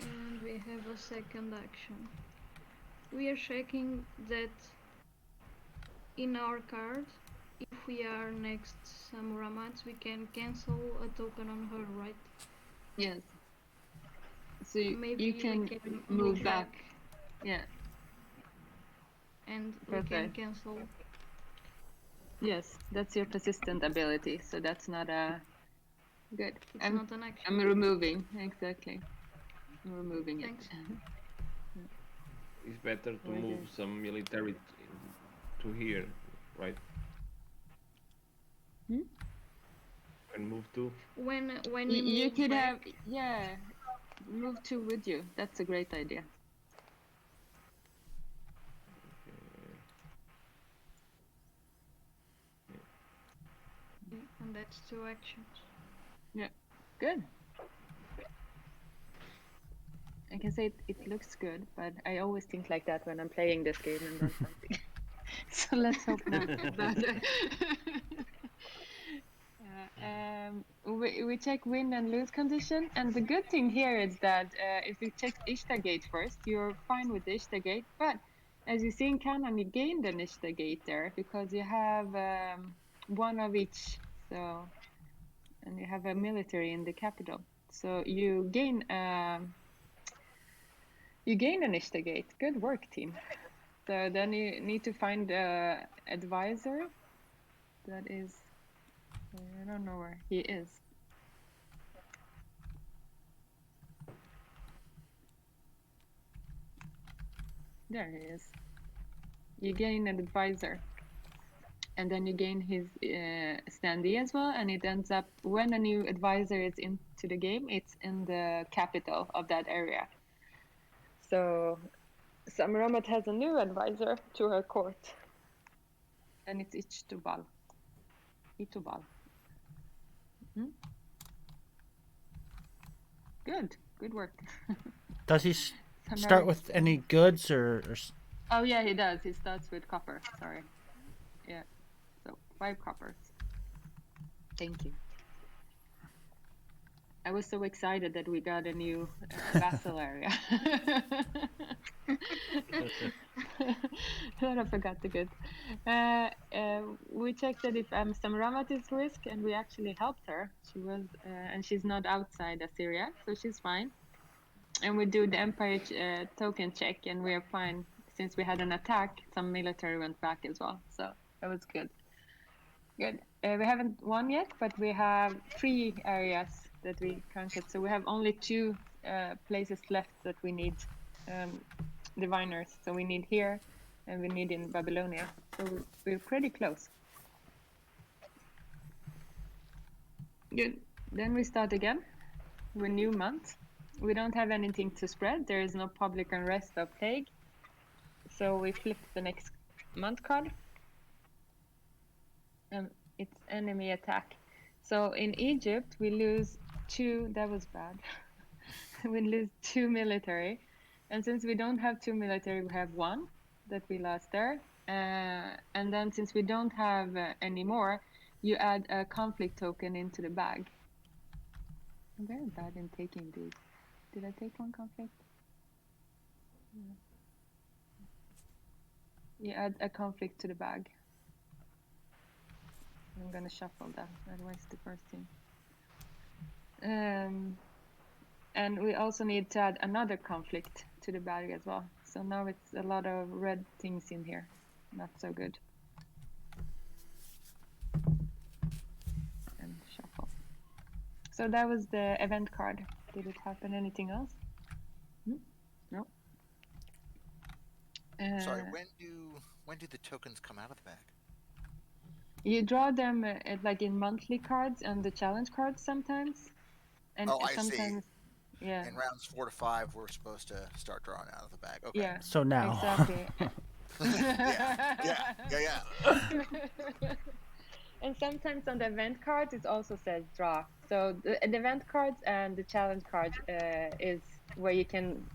And we have a second action. We are checking that in our card, if we are next Sammu-ramat, we can cancel a token on her, right? Yes. So maybe you can move back. Yeah. And Perfect. we can cancel. Yes, that's your persistent ability, so that's not a good. It's not an action. I'm removing, exactly. I'm removing Thanks. it. It's better to move some military to here, right? And move to. When you could back, move 2 with you. That's a great idea. And that's 2 actions. Yeah, good. I can say it looks good, but I always think like that when I'm playing this game and then something. So let's hope not. We check win and lose condition, and the good thing here is that if you check Ishtar Gate first, you're fine with the Ishtar Gate, but as you see in Canaan, you gained an Ishtar Gate there because you have 1 of each, so, and you have a military in the capital, so you gain an Ishtar Gate. Good work, team. So then you need to find an advisor that is, I don't know where he is. There he is. You gain an advisor. And then you gain his standee as well, and it ends up, when a new advisor is into the game, it's in the capital of that area. So Sammu-ramat has a new advisor to her court, and it's Itubal. Good work. Does he start with any goods or? Oh yeah, he does. He starts with copper. Sorry. Yeah. So 5 coppers. Thank you. I was so excited that we got a new vassal area. I forgot the good. We checked that if Sammu-ramat is risk, and we actually helped her. She was, and she's not outside Assyria, so she's fine. And we do the Empire token check, and we are fine. Since we had an attack, some military went back as well, so that was good. Good. We haven't won yet, but we have 3 areas that we conquered. So we have only 2 places left that we need diviners. So we need here, and we need in Babylonia. So we're pretty close. Good. Then we start again. We're new month. We don't have anything to spread. There is no public unrest or plague. So we flip the next month card. It's enemy attack. So in Egypt, we lose 2. That was bad. We lose 2 military. And since we don't have 2 military, we have 1 that we lost there. And then since we don't have any more, you add a conflict token into the bag. I'm very bad in taking these. Did I take 1 conflict? Yeah. You add a conflict to the bag. I'm gonna shuffle that, otherwise the first thing. And we also need to add another conflict to the bag as well. So now it's a lot of red things in here. Not so good. And shuffle. So that was the event card. Did it happen anything else? No. Sorry, when do the tokens come out of the bag? You draw them like in monthly cards and the challenge cards sometimes. And I sometimes, see. Yeah. In rounds 4 to 5, we're supposed to start drawing out of the bag. Okay. Yeah. So now. Exactly. yeah. And sometimes on the event cards, it also says draw. So the event cards and the challenge cards is where you can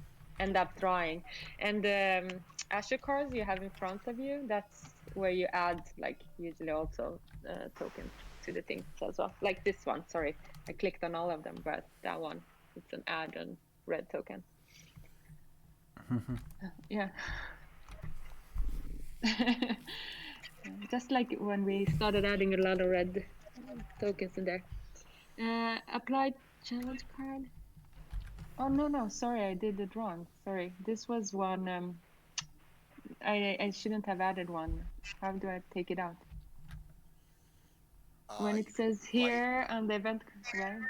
end up drawing. And the Azure cards you have in front of you, that's where you add, like, usually also tokens to the things as well. Like this one, sorry. I clicked on all of them, but that one, it's an add and red token. Yeah. Just like when we started adding a lot of red tokens in there. Apply challenge card. Oh no, sorry, I did it wrong. Sorry, this was one. I shouldn't have added one. How do I take it out? When it says here on the event, right?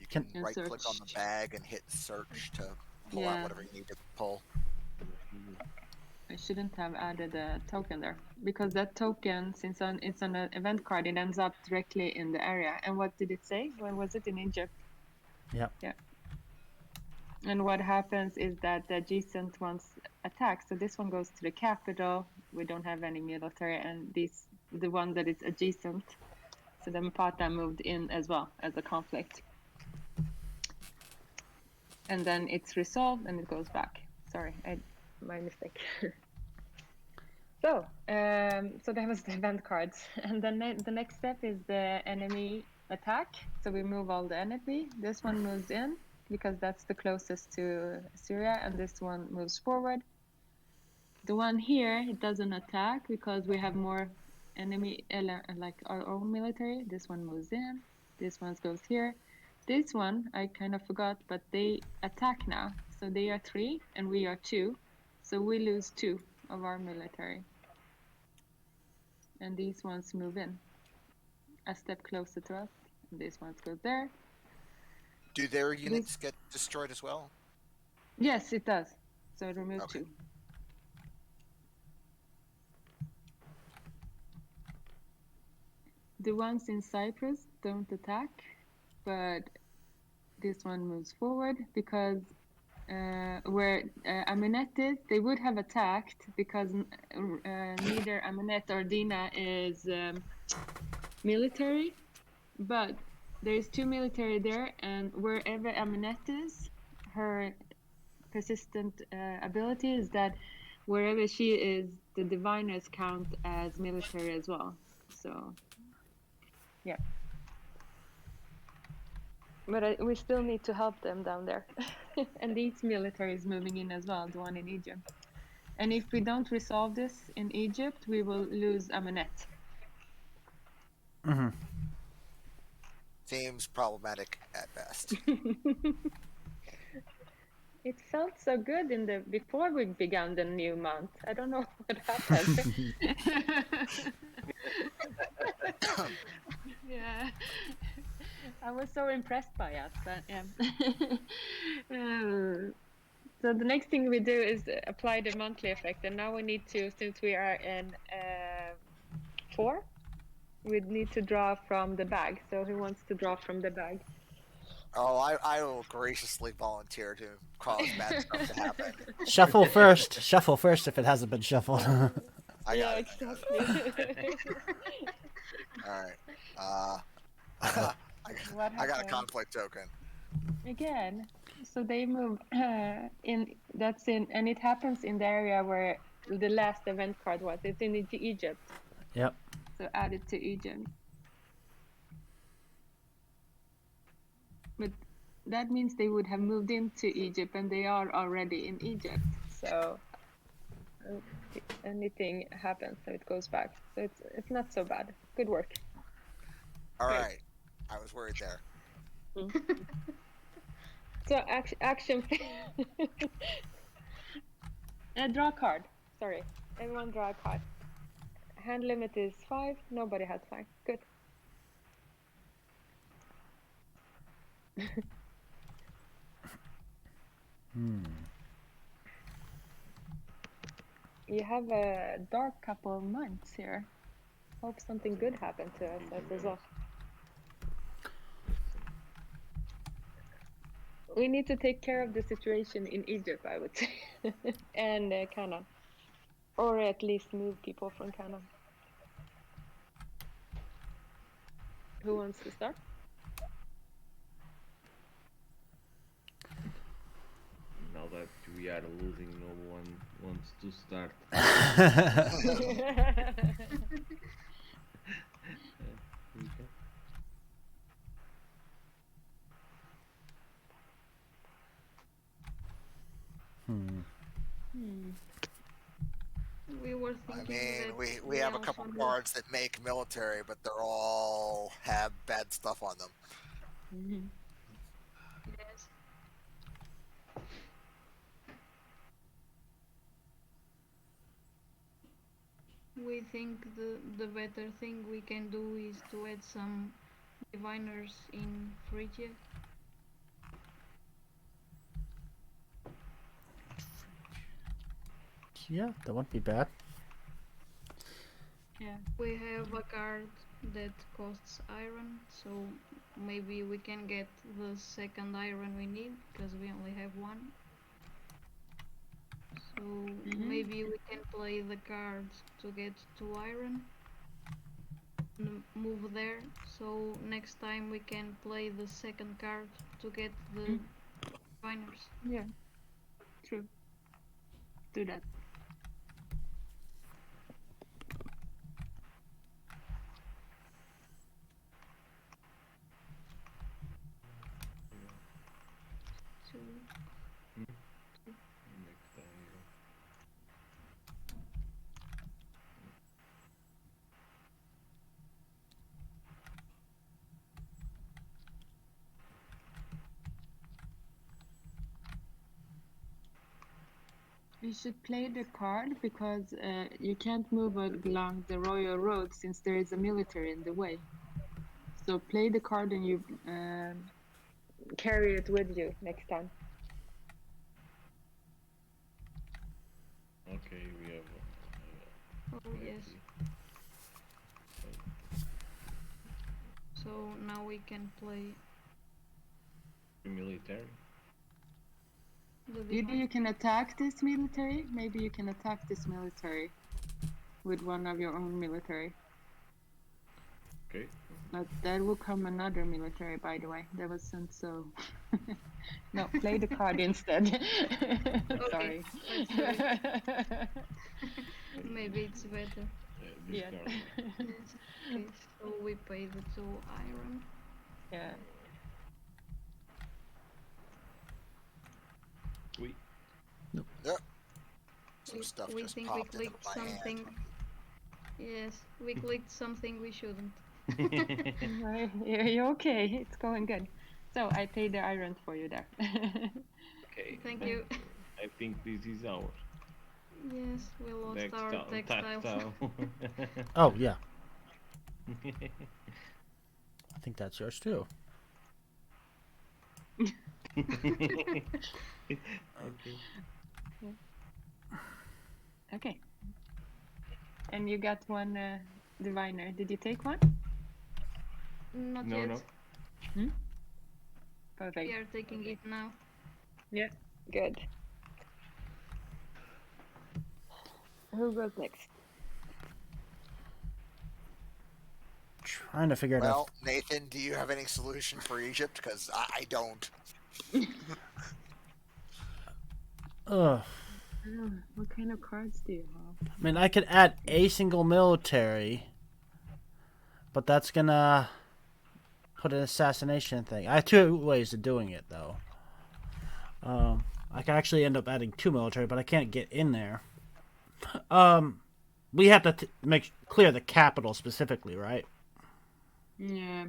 You can right search. click on the bag and hit search to pull out whatever you need to pull. I shouldn't have added a token there, because that token, since it's on an event card, it ends up directly in the area. And what did it say? Where was it? In Egypt? Yep. Yeah. And what happens is that the adjacent ones attack. So this one goes to the capital. We don't have any military, and the one that is adjacent. So the Mpata moved in as well as a conflict. And then it's resolved and it goes back. Sorry, my mistake. So that was the event cards. And then the next step is the enemy attack. So we move all the enemy. This one moves in because that's the closest to Syria, and this one moves forward. The one here, it doesn't attack because we have more enemy, like our own military. This one moves in. This one goes here. This one, I kind of forgot, but they attack now. So they are 3 and we are 2. So we lose 2 of our military. And these ones move in a step closer to us. And these ones go there. Do their units get destroyed as well? Yes, it does. So it removes 2. The ones in Cyprus don't attack, but this one moves forward because where Aminet is, they would have attacked because neither Aminet or Dina is military, but there's 2 military there, and wherever Aminet is, her persistent ability is that wherever she is, the diviners count as military as well. So, yeah. But we still need to help them down there. And these military is moving in as well, the one in Egypt. And if we don't resolve this in Egypt, we will lose Amunet. Mm-hmm. Seems problematic at best. It felt so good before we began the new month. I don't know what happened. Yeah, I was so impressed by us. So the next thing we do is apply the monthly effect, and now we need to, since we are in 4, we need to draw from the bag. So who wants to draw from the bag? Oh, I will graciously volunteer to cause bad stuff to happen. Shuffle first. Shuffle first if it hasn't been shuffled. I got it. Exactly. All right. I got a conflict token. Again, so they move and it happens in the area where the last event card was. It's in Egypt. Yep. So add it to Egypt. But that means they would have moved into Egypt, and they are already in Egypt. So anything happens, so it goes back. So it's not so bad. Good work. All right. I was worried there. So action. Draw a card. Sorry, everyone draw a card. Hand limit is 5. Nobody has 5. Good. You have a dark couple of months here. Hope something good happened to us as a result. We need to take care of the situation in Egypt, I would say, and Canaan, or at least move people from Canaan. Who wants to start? Now that we are losing, no one wants to start. We were I thinking mean, that we have a couple also cards that make military, but they're all have bad stuff on them. Yes. We think the better thing we can do is to add some diviners in Phrygia. Yeah, that wouldn't be bad. Yeah. We have a card that costs iron, so maybe we can get the second iron we need because we only have 1. So maybe we can play the cards to get 2 iron and move there. So next time we can play the second card to get the diviners. Yeah, true. Do that. So You should play the card because you can't move along the royal road since there is a military in the way. So play the card and you carry it with you next time. Okay, we have. oh yes. So now we can play Military. Maybe you can attack this military. Maybe you can attack this military with one of your own military. Okay. But there will come another military, by the way. That wasn't so. No, play the card instead. Sorry. Maybe it's better. This Yeah. card. Yes. Okay, so we pay the 2 iron. Yeah. Yep. some stuff we just think we popped into clicked my something. hand. Yes, we clicked something we shouldn't. You're okay. It's going good. So I paid the iron for you there. Okay. Thank you. I think this is ours. Yes, we lost our textiles. Oh, yeah. I think that's yours too. Okay. And you got one diviner. Did you take one? Not No, yet. no. Perfect. We are taking it now. Yeah. Good. Who goes next? Trying to figure it out. Well, Nathan, do you have any solution for Egypt? Because I don't. Ugh. What kind of cards do you have? I mean, I could add a single military, but that's gonna put an assassination thing. I have two ways of doing it, though. I could actually end up adding 2 military, but I can't get in there. We have to clear the capital specifically, right? Yeah.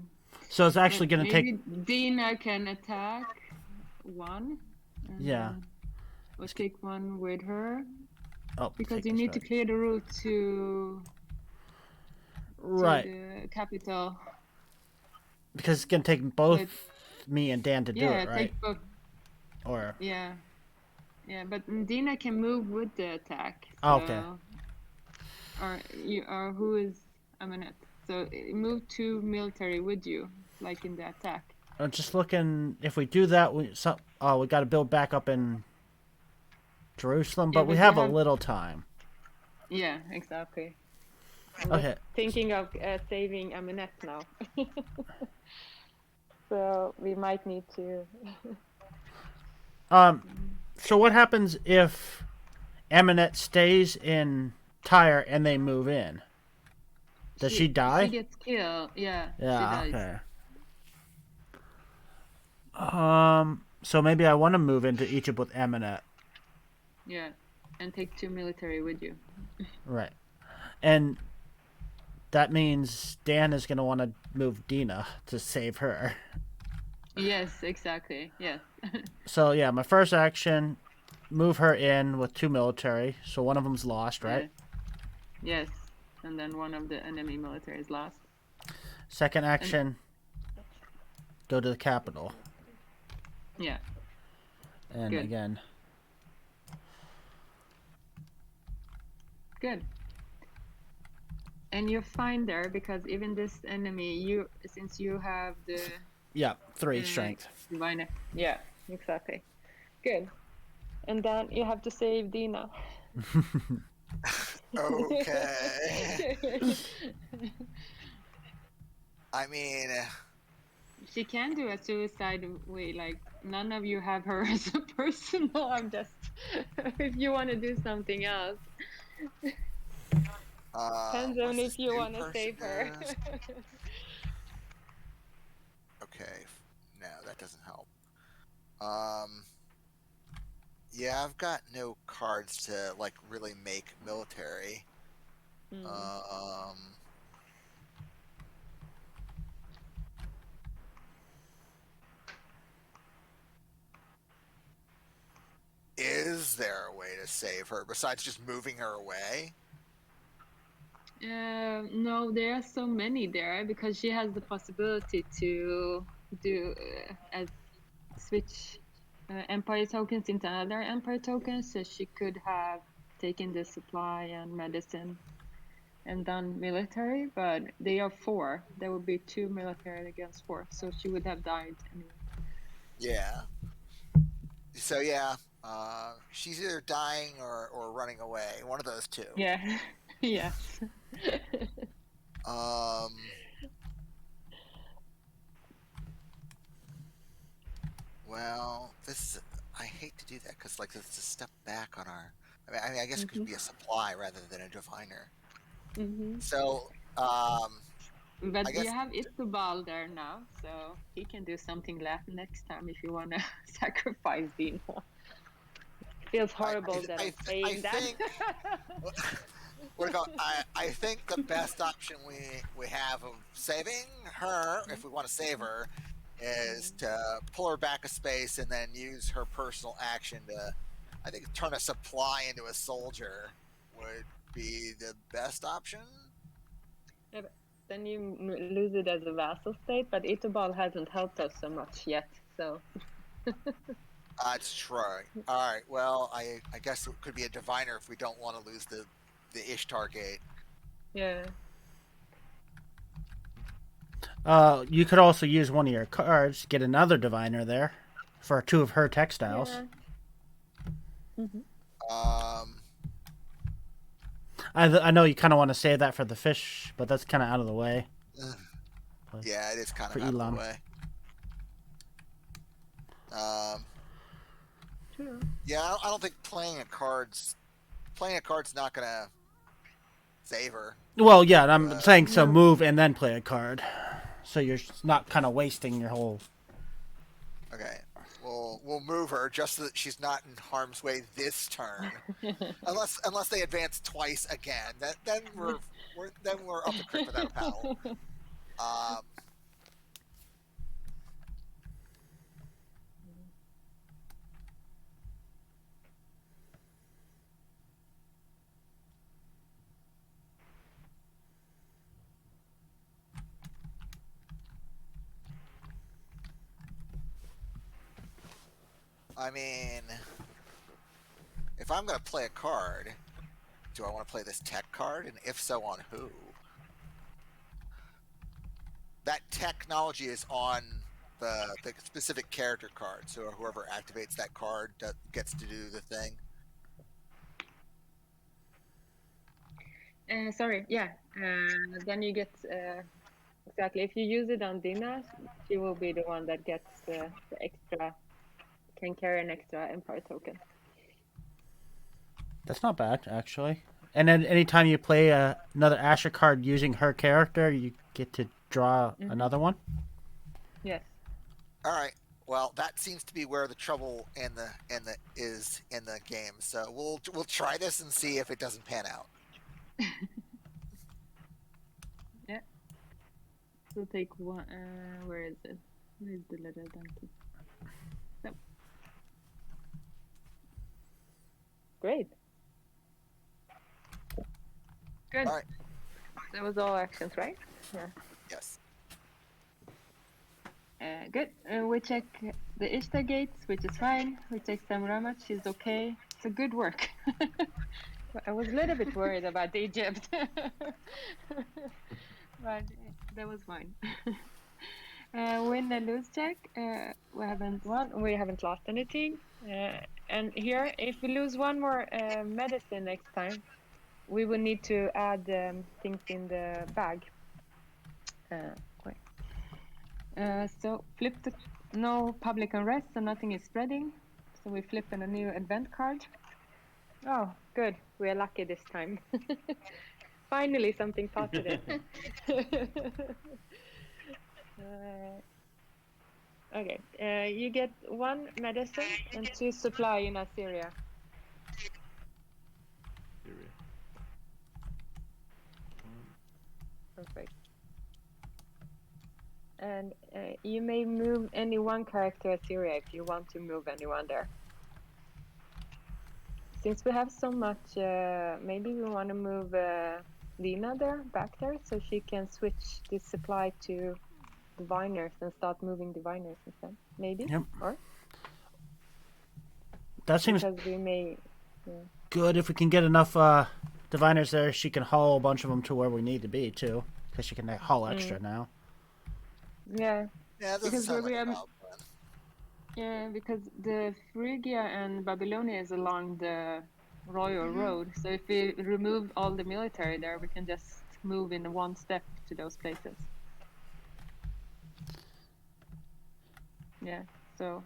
So it's actually going to take... Maybe Dina can attack one. Yeah. Or take one with her. Oh, because you need to clear the route to the capital. Because it's going to take both me and Dan to do it, right? Take both. Or... Yeah, but Dina can move with the attack. So, okay. Or who is Aminet? So move 2 military with you, like in the attack. I'm just looking. If we do that, we got to build back up in Jerusalem, but we have a little time. Yeah, exactly. Okay. Thinking of saving Aminet now. So we might need to. So what happens if Aminet stays in Tyre and they move in? Does she die? She gets killed. Yeah. Yeah. She dies. Okay. So maybe I want to move into Egypt with Aminet. Yeah, and take 2 military with you. Right, and that means Dan is going to want to move Dina to save her. Yes, exactly. Yes. So yeah, my first action, move her in with 2 military. So one of them's lost, right? Yes, and then one of the enemy military is lost. Second action, go to the capital. Yeah. And Good. Again. Good. And you're fine there because even this enemy, since you have the 3 strength. Diviner. Yeah, exactly. Good. And then you have to save Dina. Okay. I mean, she can do a suicide way. Like none of you have her as a personal. I'm just if you want to do something else. Depends on if you want to save her. Okay, no, that doesn't help. Yeah, I've got no cards to like really make military. Is there a way to save her besides just moving her away? No, there are so many there because she has the possibility to do switch empire tokens into other empire tokens, so she could have taken the supply and medicine and done military, but they are 4. There would be 2 military against 4, so she would have died anyway. Yeah. So yeah, she's either dying or running away. One of those 2. Yeah. Yes. Well, I hate to do that because like it's a step back on our. I mean, I guess it could be a supply rather than a diviner. So, but you have Istobal there now, so he can do something next time if you want to sacrifice Dina. feels horrible that I'm saying that. Think, I think the best option we have of saving her, if we want to save her, is to pull her back a space and then use her personal action to, I think, turn a supply into a soldier would be the best option. Yeah, but then you lose it as a vassal state, but Itobal hasn't helped us so much yet, so. It's true. All right. Well, I guess it could be a diviner if we don't want to lose the Ishtar gate. Yeah. You could also use one of your cards, get another diviner there, for 2 of her textiles. Yeah. I know you kind of want to save that for the fish, but that's kind of out of the way. Yeah, it is kind of for out Elam. of the way. True. Yeah, I don't think playing a card's not gonna save her. Well, yeah, I'm saying so. Move and then play a card, so you're not kind of wasting your whole. Okay, we'll move her just so that she's not in harm's way this turn, unless they advance twice again. Then we're up the creek without a paddle. I mean, if I'm going to play a card, do I want to play this tech card? And if so, on who? That technology is on the specific character card, so whoever activates that card gets to do the thing. Sorry, yeah. Then you get, exactly, if you use it on Dina, she will be the one that gets the extra, can carry an extra Empire token. That's not bad, actually. And then anytime you play another Asher card using her character, you get to draw another one? Yes. All right. Well, that seems to be where the trouble is in the game. So we'll try this and see if it doesn't pan out. Yeah. So take one. Where is it? Where is the little donkey? So. Great. Good. All right. That was all actions, right? Yeah. Yes. Good. We check the Ishtar gates, which is fine. We check Sammu-ramat, she's okay. So good work. I was a little bit worried about Egypt. But that was fine. Win and lose check. We haven't won. We haven't lost anything. And here, if we lose one more medicine next time, we will need to add things in the bag. So flip the no public unrest, so nothing is spreading. So we flip in a new event card. Oh, good. We are lucky this time. Finally, something positive. Okay, you get 1 medicine and 2 supply in Assyria. Perfect. And you may move any one character Assyria if you want to move anyone there. Since we have so much, maybe we want to move Lina back there, so she can switch the supply to diviners and start moving diviners instead. Maybe? Yep. Or? That seems because we may, good. If we can get enough diviners there, she can haul a bunch of them to where we need to be, too. Because she can haul extra now. Yeah. Yeah, this because sounds like we a have, problem. yeah, because the Phrygia and Babylonia is along the royal road. So if we remove all the military there, we can just move in one step to those places. Yeah. So.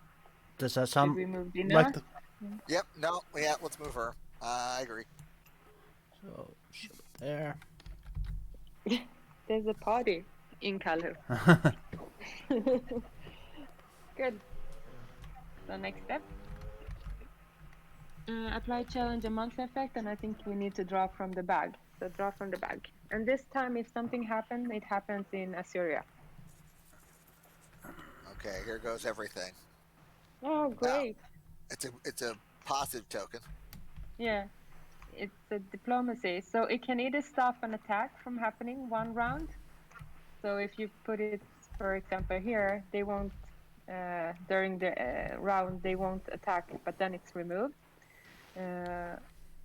Does that sound we move Dina? like the... Yep. No. Yeah. Let's move her. I agree. So shove it there. There's a party in Kalu. Good. So next step. Apply challenge a monthly effect, and I think we need to draw from the bag. So draw from the bag. And this time, if something happens, it happens in Assyria. Okay, here goes everything. Oh, great. Now, it's a positive token. Yeah, it's a diplomacy. So it can either stop an attack from happening one round. So if you put it, for example, here, they won't, during the round, they won't attack, but then it's removed.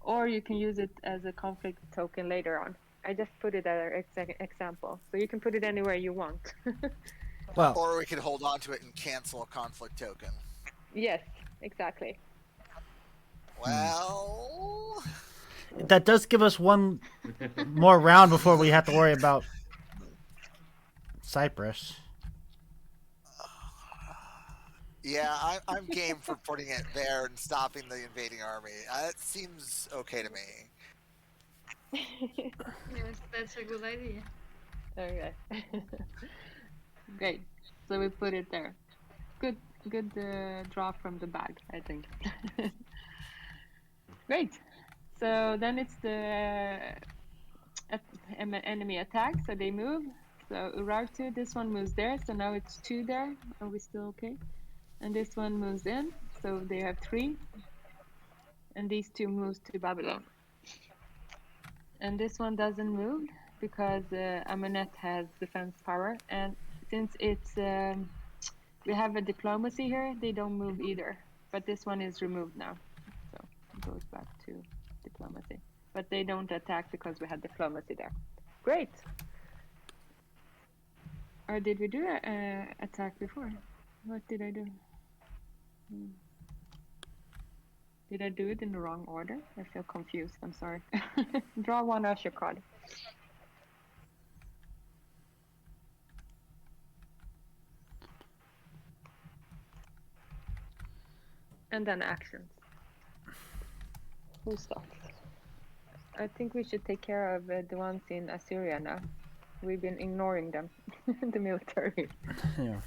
Or you can use it as a conflict token later on. I just put it as an example. So you can put it anywhere you want. Well, or we could hold on to it and cancel a conflict token. Yes, exactly. Well, that does give us one more round before we have to worry about Cyprus. Yeah, I'm game for putting it there and stopping the invading army. That seems okay to me. Yes, that's a good idea. Okay. Great. So we put it there. Good draw from the bag, I think. Great. So then it's the enemy attack. So they move. So Urartu, this one moves there. So now it's 2 there. Are we still okay? And this one moves in. So they have 3. And these 2 moves to Babylon. And this one doesn't move because Amunet has defense power. And since it's we have a diplomacy here, they don't move either. But this one is removed now. So it goes back to diplomacy. But they don't attack because we had diplomacy there. Great. Or did we do an attack before? What did I do? Did I do it in the wrong order? I feel confused. I'm sorry. Draw 1 Usher card. And then actions. Who starts? I think we should take care of the ones in Assyria now. We've been ignoring them, the military. Yeah.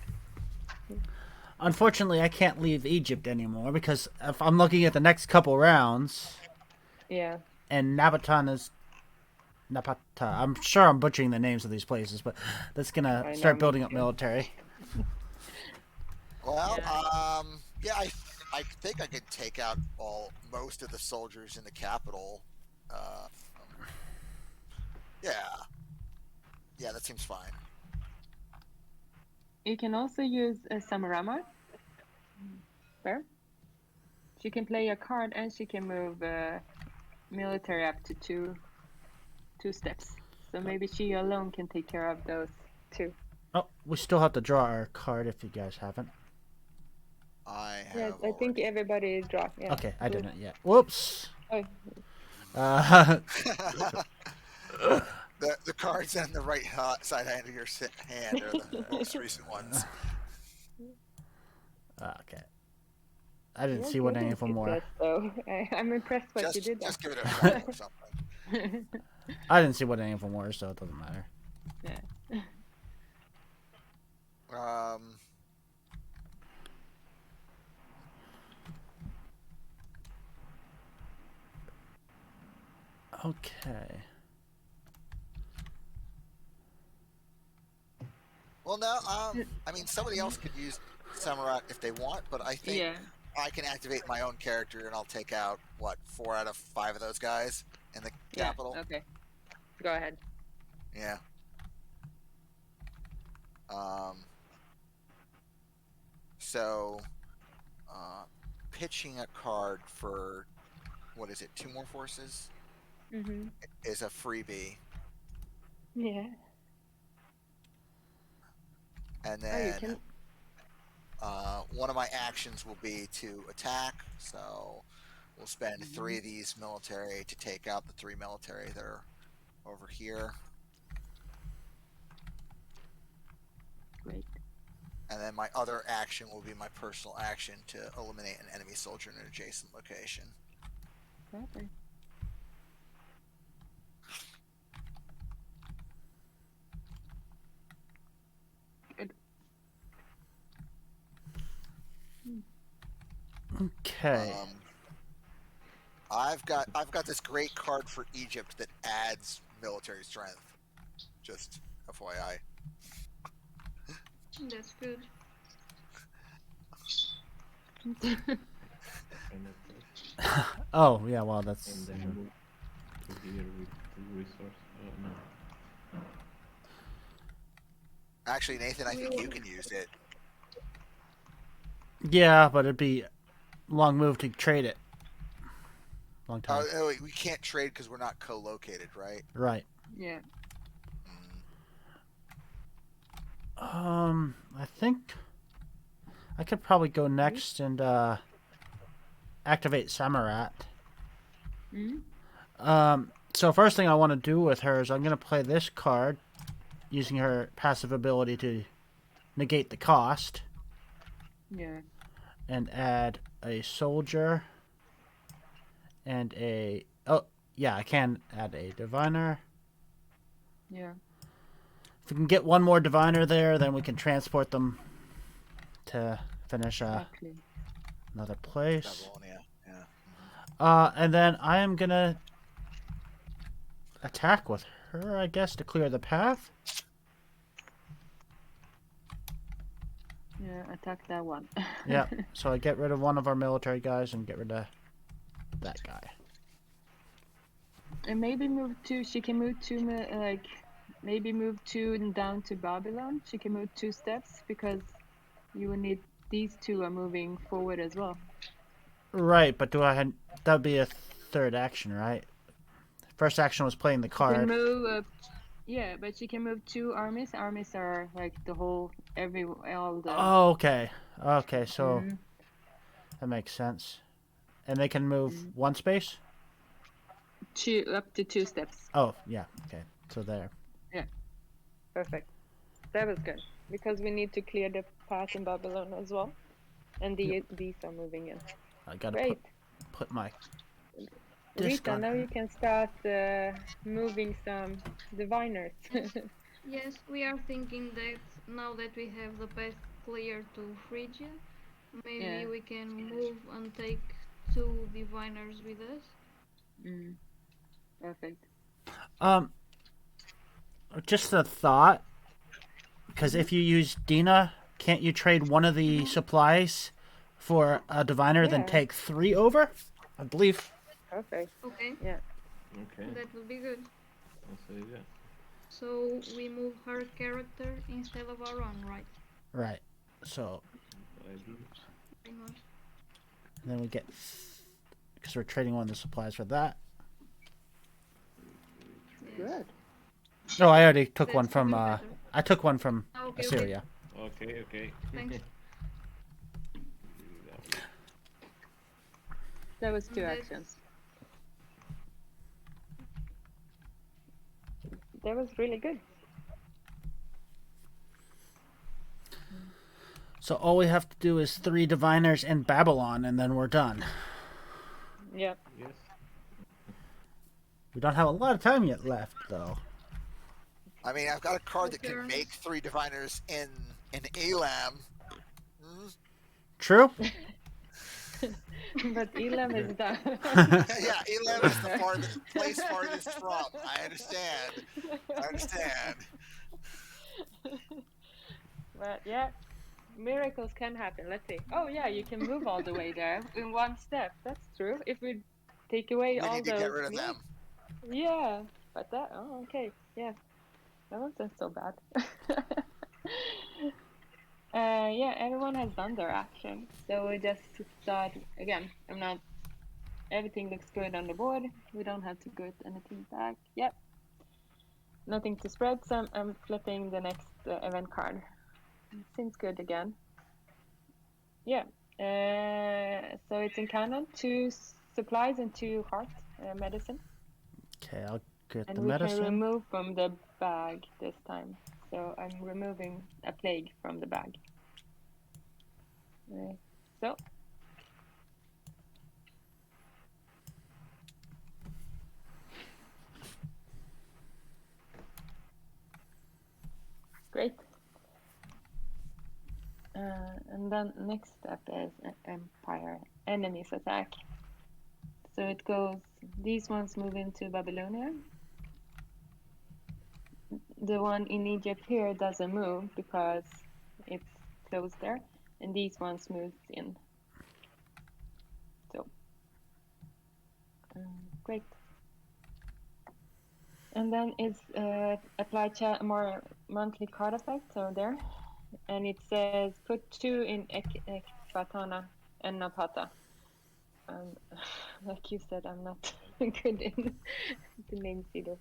Unfortunately, I can't leave Egypt anymore because if I'm looking at the next couple rounds. Yeah. And Napata. I'm sure I'm butchering the names of these places, but that's gonna start building up military. Well, yeah, I think I could take out most of the soldiers in the capital. Yeah, that seems fine. You can also use a Sammu-ramat. Fair. She can play a card and she can move military up to two steps. So maybe she alone can take care of those 2. Oh, we still have to draw our card if you guys haven't. I have. Yes, I think everybody draw. Yeah. Okay, I didn't yet. Whoops. Oh. The cards on the right side hand of your hand are the most recent ones. Okay. I didn't see what any of them were. I'm impressed what you did there. Just give it a try or something. I didn't see what any of them were, so it doesn't matter. Yeah. Okay. Well, no, I mean, somebody else could use Sammu-ramat if they want, but I think I can activate my own character and I'll take out, 4 out of 5 of those guys in the capital? Okay. Go ahead. Yeah. So, pitching a card for, 2 more forces? Mm-hmm. Is a freebie. Yeah. And then one of my actions will be to attack, so we'll spend 3 of these military to take out the 3 military that are over here. Great. And then my other action will be my personal action to eliminate an enemy soldier in an adjacent location. Perfect. Good. Okay. I've got this great card for Egypt that adds military strength. Just FYI. That's good. Oh yeah, well that's. And then move to here with the resource. No. Actually, Nathan, I think you can use it. Yeah, but it'd be long move to trade it. Long time. Oh, we can't trade because we're not co-located, right? Right. Yeah. I think I could probably go next and activate Sammu-ramat. So first thing I want to do with her is I'm going to play this card using her passive ability to negate the cost. Yeah. And add a soldier and a... Oh, yeah, I can add a diviner. Yeah. If we can get one more diviner there, then we can transport them to finish another place. Babylonia, yeah. And then I am going to attack with her, I guess, to clear the path. Yeah, attack that one. Yeah, so I get rid of one of our military guys and get rid of that guy. And maybe move two. She can move two, maybe move two down to Babylon. She can move 2 steps because you will need these two are moving forward as well. Right, but that'd be a third action, right? First action was playing the card. She can move, yeah, but she can move 2 armies. Armies are like the whole all the. Oh, okay. Okay, so that makes sense. And they can move 1 space? Up to 2 steps. Oh, yeah. Okay. So there. Yeah. Perfect. That was good. Because we need to clear the path in Babylon as well. And these are moving in. I gotta put my disc Rita, on now her. you can start moving some diviners. Yes, we are thinking that now that we have the path clear to Phrygia, maybe we can move and take 2 diviners with us. Perfect. Just a thought. Because if you use Dina, can't you trade one of the supplies for a diviner, then take 3 over? I believe. Perfect. Okay. Yeah. Okay. That would be good. I'll say yeah. So we move her character instead of our own, right? Right. So. Pretty much. And then we get, because we're trading one of the supplies for that. Good. No, I already took one from. I took one from Assyria. Okay. Thanks. That was 2 actions. That was really good. So all we have to do is 3 diviners in Babylon, and then we're done. Yeah. Yes. We don't have a lot of time yet left, though. I mean, I've got a card that can make 3 diviners in Elam. True. But Elam is done. Yeah, Elam is the farthest from. I understand. But yeah, miracles can happen. Let's see. Oh yeah, you can move all the way there in 1 step. That's true. If we take away all We need to those. get rid of them. Yeah, but that. Oh, okay. Yeah, that wasn't so bad. Yeah, everyone has done their action, so we just start again. Everything looks good on the board. We don't have to get anything back. Yep. Nothing to spread, so I'm flipping the next event card. Seems good again. Yeah. So it's in canon, 2 supplies and 2 heart medicine. Okay, I'll get and the we medicine. can remove from the bag this time. So I'm removing a plague from the bag. So. Great. And then next step is Empire enemies attack. So it goes, these ones move into Babylonia. The one in Egypt here doesn't move because it's closed there, and these ones moves in. So, great. And then it's apply more monthly card effects over there, and it says put 2 in Ekbatana and Napata. Like you said, I'm not good in the names either.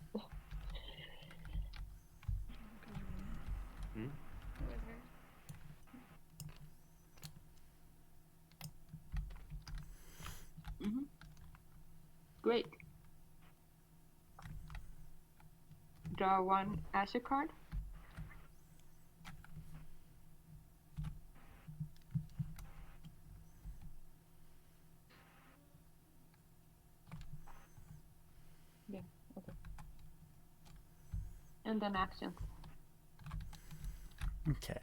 Great. Draw 1 Asher card. Yeah, okay. And then actions. Okay.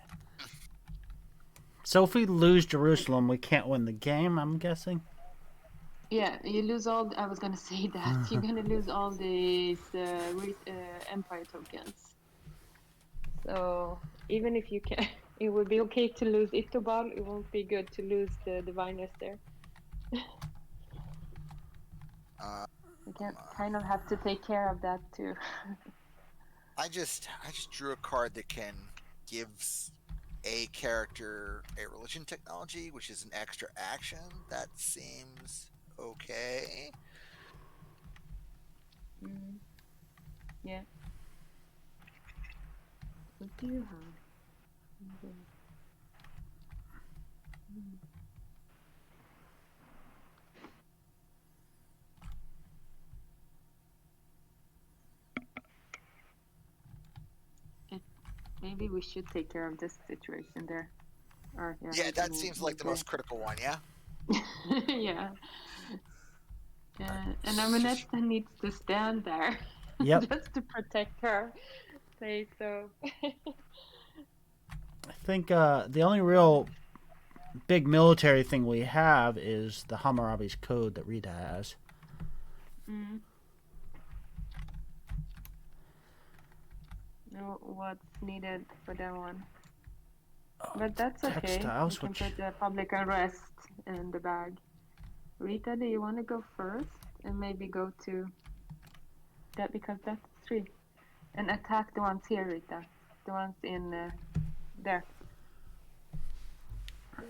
So if we lose Jerusalem, we can't win the game, I'm guessing? Yeah, you lose all. I was gonna say that you're gonna lose all these empire tokens. So even if you can, it would be okay to lose Itobal. It won't be good to lose the diviners there. You can kind of have to take care of that too. I just drew a card that gives a character a religion technology, which is an extra action. That seems okay. Yeah. What do you have? Maybe we should take care of this situation there. Or, yeah, that seems like the most critical one, yeah? Yeah. And Amunetta needs to stand there. Yep. Just to protect her. Say so. I think the only real big military thing we have is the Hammurabi's Code that Rita has. No, what's needed for that one? But that's okay. Textiles, You can put the public arrest in the bag. Rita, do you want to go first and maybe go to that, because that's 3, and attack the ones here, Rita? The ones in there.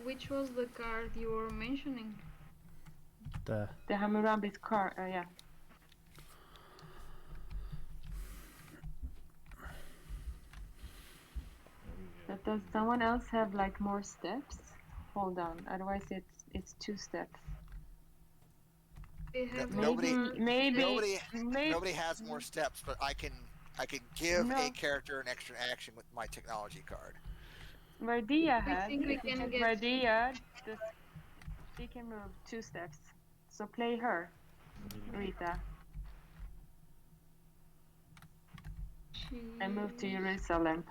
Which was the card you were mentioning? The Hammurabi's card, yeah. But does someone else have like more steps? Hold on, otherwise it's 2 steps. Nobody has more steps, but I can give a character an extra action with my technology card. Vardia has. I think we can get Vardia, she can move 2 steps. So play her, Rita. I move to Jerusalem.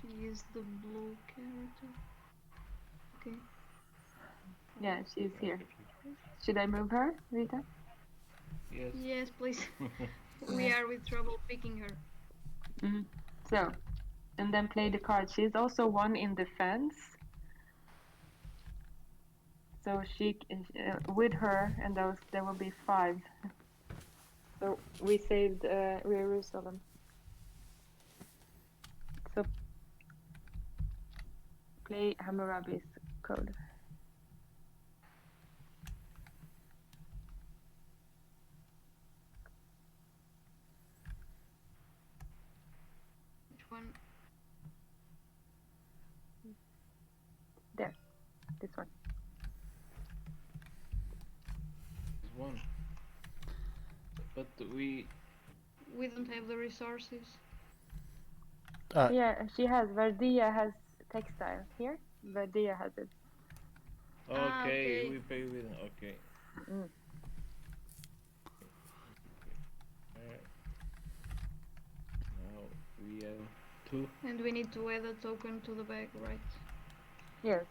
She is the blue character. Okay. Yeah, she's here. Should I move her, Rita? Yes. Yes, please. We are with trouble picking her. So, and then play the card. She's also 1 in defense. So she, with her and those, there will be 5. So we saved Jerusalem. So play Hammurabi's Code. Which one? There, this one. This one. But we don't have the resources. Yeah, she has. Vardia has textile here. Vardia has it. okay, we pay with okay. Now we have 2. And we need to add a token to the bag, right? Yes.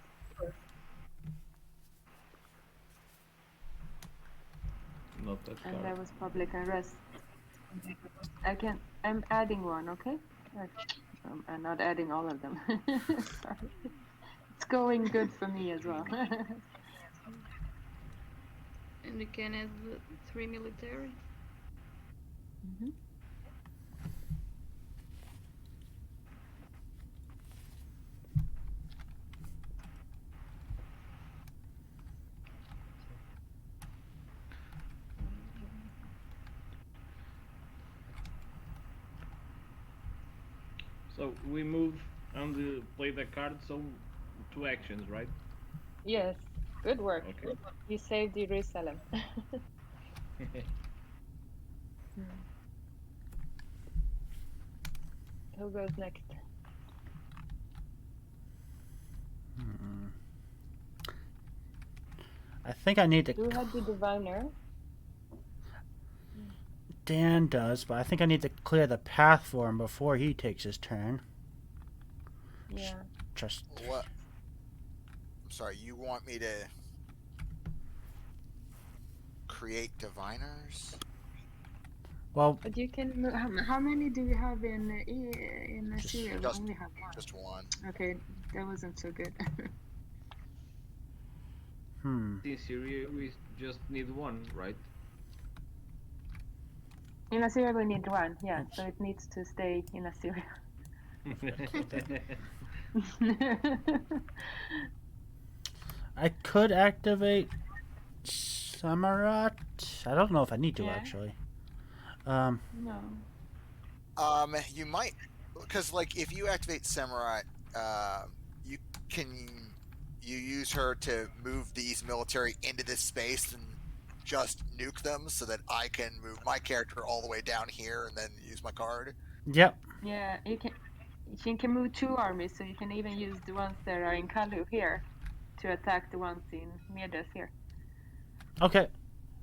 not that And card. there was public unrest. I'm adding one, okay? I'm not adding all of them. Sorry. It's going good for me as well. And you can add 3 military. Mm-hmm. So we move and play the card, so 2 actions, right? Yes, good work. Okay. You saved Jerusalem. Who goes next? I think I need to. Who had the diviner? Dan does, but I think I need to clear the path for him before he takes his turn. Yeah. Just What? I'm sorry. You want me to create diviners? well, But you can. How many do you have in Syria? We Just, only have one. just one. Okay, that wasn't so good. In Syria, we just need 1, right? In Assyria we need one, yeah. So it needs to stay in Assyria. I could activate Sammu-ramat. I don't know if I need to actually. No. You might, because like if you activate Sammu-ramat, you use her to move these military into this space and just nuke them, so that I can move my character all the way down here and then use my card. Yep. Yeah, you can move 2 armies, so you can even use the ones that are in Kalu here to attack the ones in Medes here. Okay.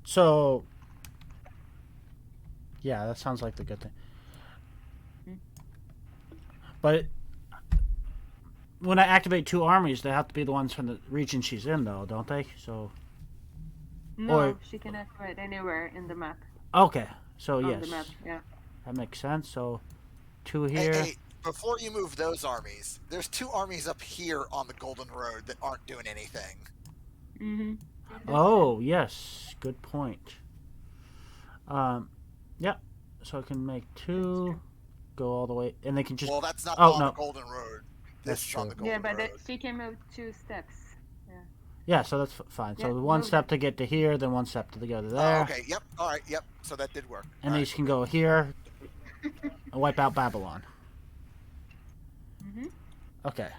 So yeah, that sounds like the good thing. But when I activate 2 armies, they have to be the ones from the region she's in, though, don't they? So. No, Or- she can activate anywhere in the map. Okay. So On yes, the map, yeah. that makes sense. So 2 Hey, here. hey, before you move those armies, there's 2 armies up here on the Golden Road that aren't doing anything. Mm-hmm. Oh yes, good point. Yeah. So I can make 2, go all the way, and they can just. Well, that's not Oh, on no. the Golden Road. That's This is on the true. Golden Yeah, but Road. she can move 2 steps. Yeah, so that's fine. So Yeah, 1 move step to get to here, then 1 step to go to Oh, there, okay. Yep. All right. Yep. So that did work. and All these right. can go here and wipe out Babylon. Mm-hmm. Okay.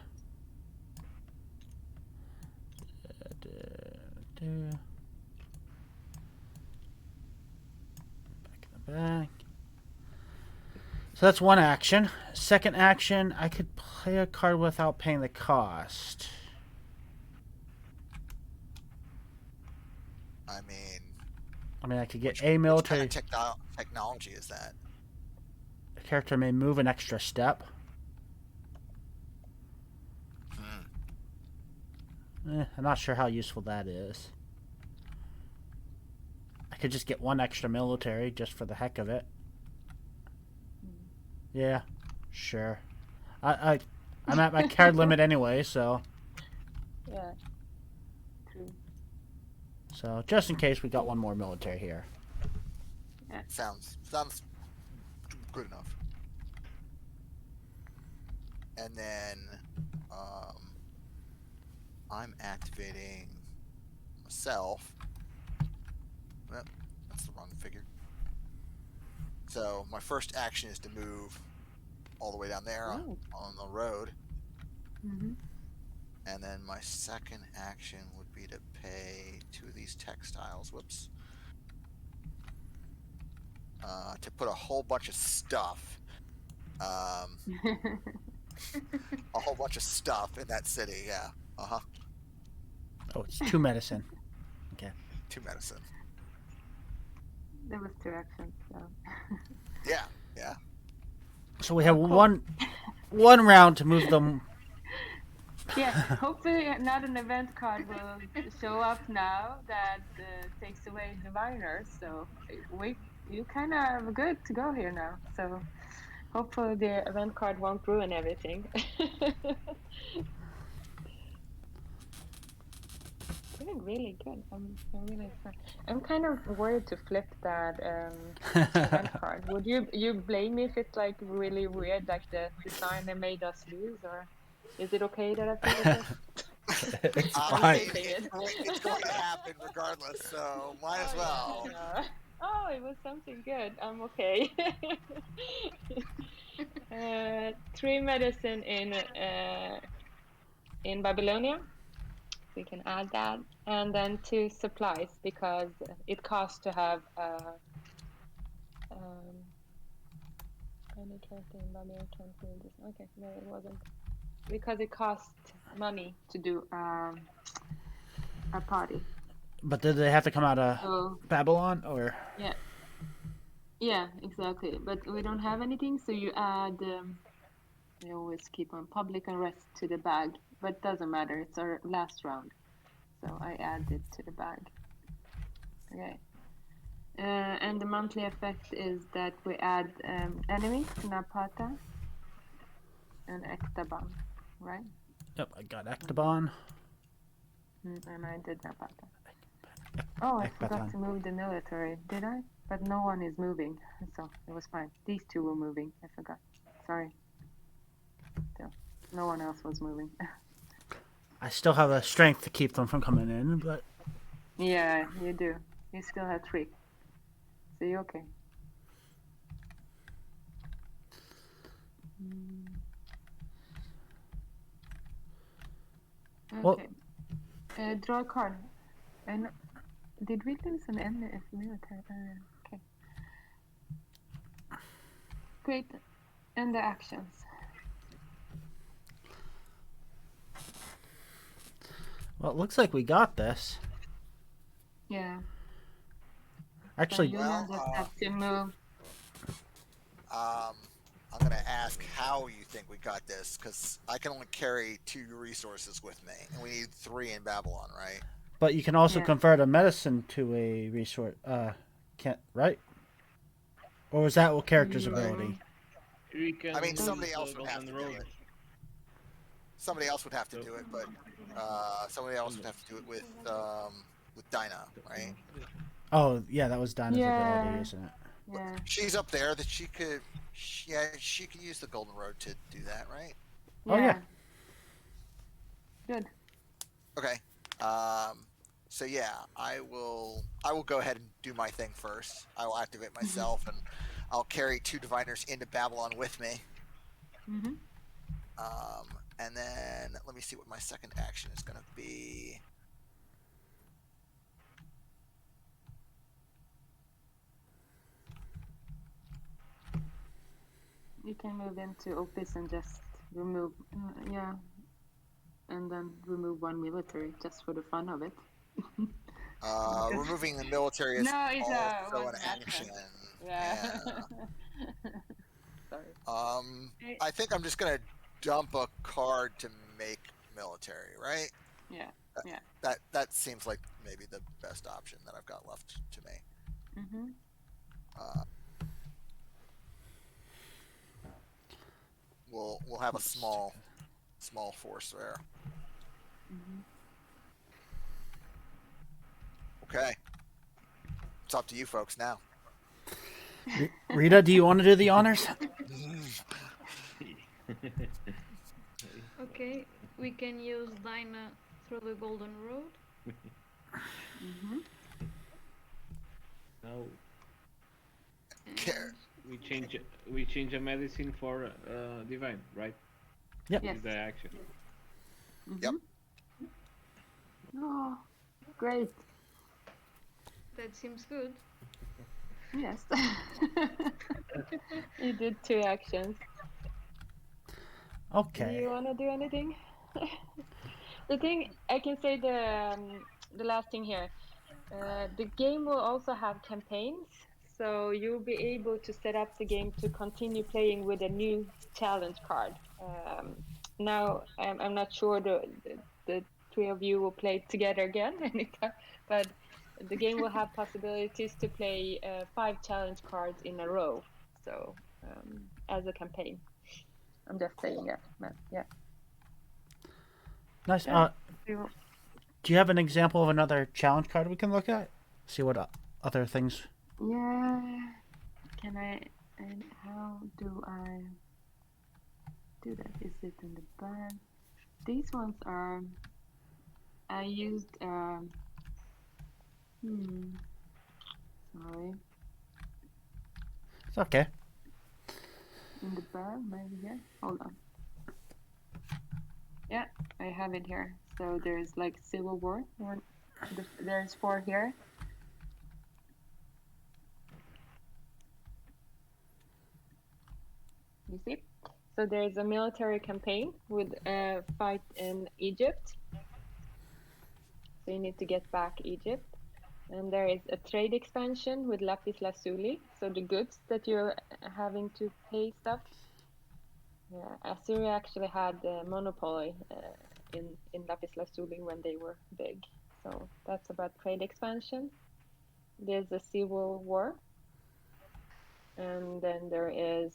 Back in the back. So that's 1 action. Second action, I could play a card without paying the cost. I mean, I could get which a military. What kind of technology is that? A character may move an extra step. I'm not sure how useful that is. I could just get 1 extra military just for the heck of it. Yeah, sure. I'm at my card limit anyway, so. Yeah. True. So just in case we got 1 more military here. Sounds good enough. And then I'm activating myself. Well, that's the wrong figure. So my first action is to move all the way down there on the road. Mm-hmm. And then my second action would be to pay 2 of these textiles. Whoops. To put a whole bunch of stuff. A whole bunch of stuff in that city, yeah. Uh-huh. Oh, it's 2 medicine. Okay. 2 medicine. There was 2 actions, so. Yeah, yeah. So we have one round to move them Yeah, hopefully not an event card will show up now that takes away diviners. So you kind of good to go here now. So hopefully the event card won't ruin everything. Doing really good. I'm really excited. I'm kind of worried to flip that event card. Would you blame me if it's like really weird, like the designer made us lose, or is it okay that I flip it? It's I'm fine. flipping it. It's going to happen regardless, so might as well. Yeah, oh, it was something good. I'm okay. 3 medicine in Babylonia. We can add that, and then 2 supplies because it costs to have any character in Babylon can't do this. Okay, no, it wasn't because it costs money to do a party. But did they have to come out of Babylon, or? Yeah, exactly. But we don't have anything, so you add. We always keep on public unrest to the bag, but doesn't matter. It's our last round. So I add it to the bag. Okay. And the monthly effect is that we add enemies, Napata, and Ektaban, right? Yep, I got Ectabon. And I did Napata. Oh, I forgot to move the military, did I? But no one is moving, so it was fine. These 2 were moving, I forgot. Sorry. Still, no one else was moving. I still have the strength to keep them from coming in, but... Yeah, you do. You still have 3. So you're okay. Okay. Draw a card. And did we lose an enemy as military? Okay. Great. And the actions. Well, it looks like we got this. Yeah. Actually, Well, just have to move. I'm going to ask how you think we got this, because I can only carry 2 resources with me, and we need 3 in Babylon, right? But you can also convert a medicine to a resource, can't, right? Or is that a character's ability? I mean, somebody else would have to do it. Somebody else would have to do it, but somebody else would have to do it with Dinah, right? Oh, yeah, that was Dinah's ability, isn't it? Yeah. She's up there that she could use the Golden Road to do that, right? Oh, yeah. Good. Okay. So yeah, I will go ahead and do my thing first. I will activate myself, and I'll carry 2 diviners into Babylon with me. And then let me see what my second action is going to be. You can move into Opus and just remove, and then remove 1 military just for the fun of it. Removing the military is also an action. Yeah. Sorry. I think I'm just gonna dump a card to make military, right? Yeah. That seems like maybe the best option that I've got left to me. We'll have a small force there. Okay. It's up to you folks now. Rita, do you want to do the honors? Okay, we can use Dinah through the Golden Road. Now Care. we change a medicine for divine, right? Yep. Yes. The action. Yep. Oh, great. That seems good. Yes. You did 2 actions. Okay. Do you want to do anything? The thing I can say, the last thing here, the game will also have campaigns, so you'll be able to set up the game to continue playing with a new challenge card. now I'm not sure the three of you will play together again anytime, but the game will have possibilities to play 5 challenge cards in a row. So as a campaign, I'm just saying that. But yeah. Nice. Yeah. Do you have an example of another challenge card we can look at? See what other things. Yeah. Can I? And how do I do that? Is it in the bag? These ones are. I used. Sorry. It's okay. In the bag, maybe here. Hold on. Yeah, I have it here. So there's like Civil War. There's 4 here. You see? So there's a military campaign with a fight in Egypt. So you need to get back Egypt. And there is a trade expansion with lapis lazuli. So the goods that you're having to pay stuff. Yeah, Assyria actually had a monopoly in lapis lazuli when they were big. So that's about trade expansion. There's a civil war. And then there is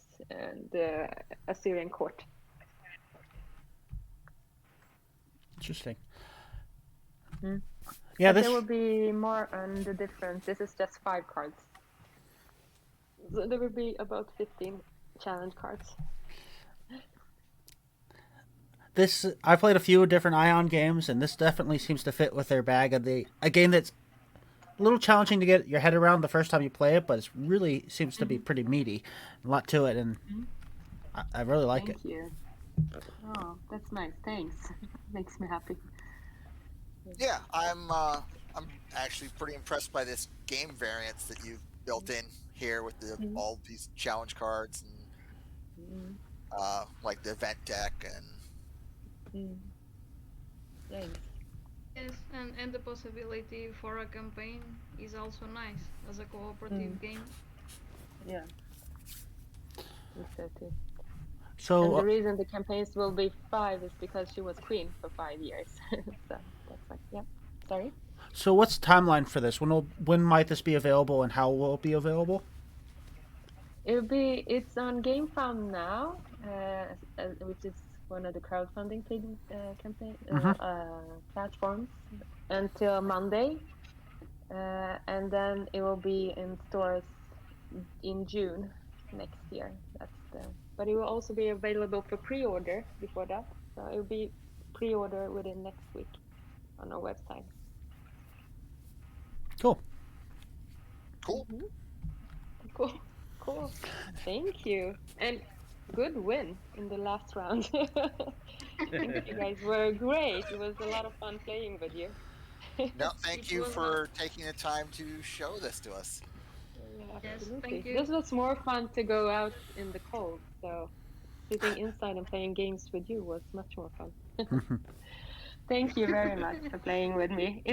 the Assyrian court. Interesting. Mm. Yeah, but there will be more on the difference. This is just 5 cards. So there will be about 15 challenge cards. I played a few different Ion games, and this definitely seems to fit with their bag. A game that's a little challenging to get your head around the first time you play it, but it really seems to be pretty meaty. A lot to it, and I really like it. Thank you. Oh, that's nice. Thanks. Makes me happy. Yeah, I'm actually pretty impressed by this game variance that you've built in here with all these challenge cards and like the event deck and. Thanks. Yes, and the possibility for a campaign is also nice as a cooperative game. Yeah. Exactly. So and the reason the campaigns will be 5 is because she was queen for 5 years. So that's like, yeah. Sorry. So what's the timeline for this? When might this be available, and how will it be available? It's on GameFound now, which is one of the crowdfunding campaign platforms, until Monday, and then it will be in stores in June next year. But it will also be available for pre-order before that. So it will be pre-order within next week on our website. Cool. Cool. Thank you. And good win in the last round. You guys were great. It was a lot of fun playing with you. No, thank you for taking the time to show this to us. Yeah, absolutely. Yes, this was more fun to go out in the cold. So sitting inside and playing games with you was much more fun. Thank you very much for playing with me.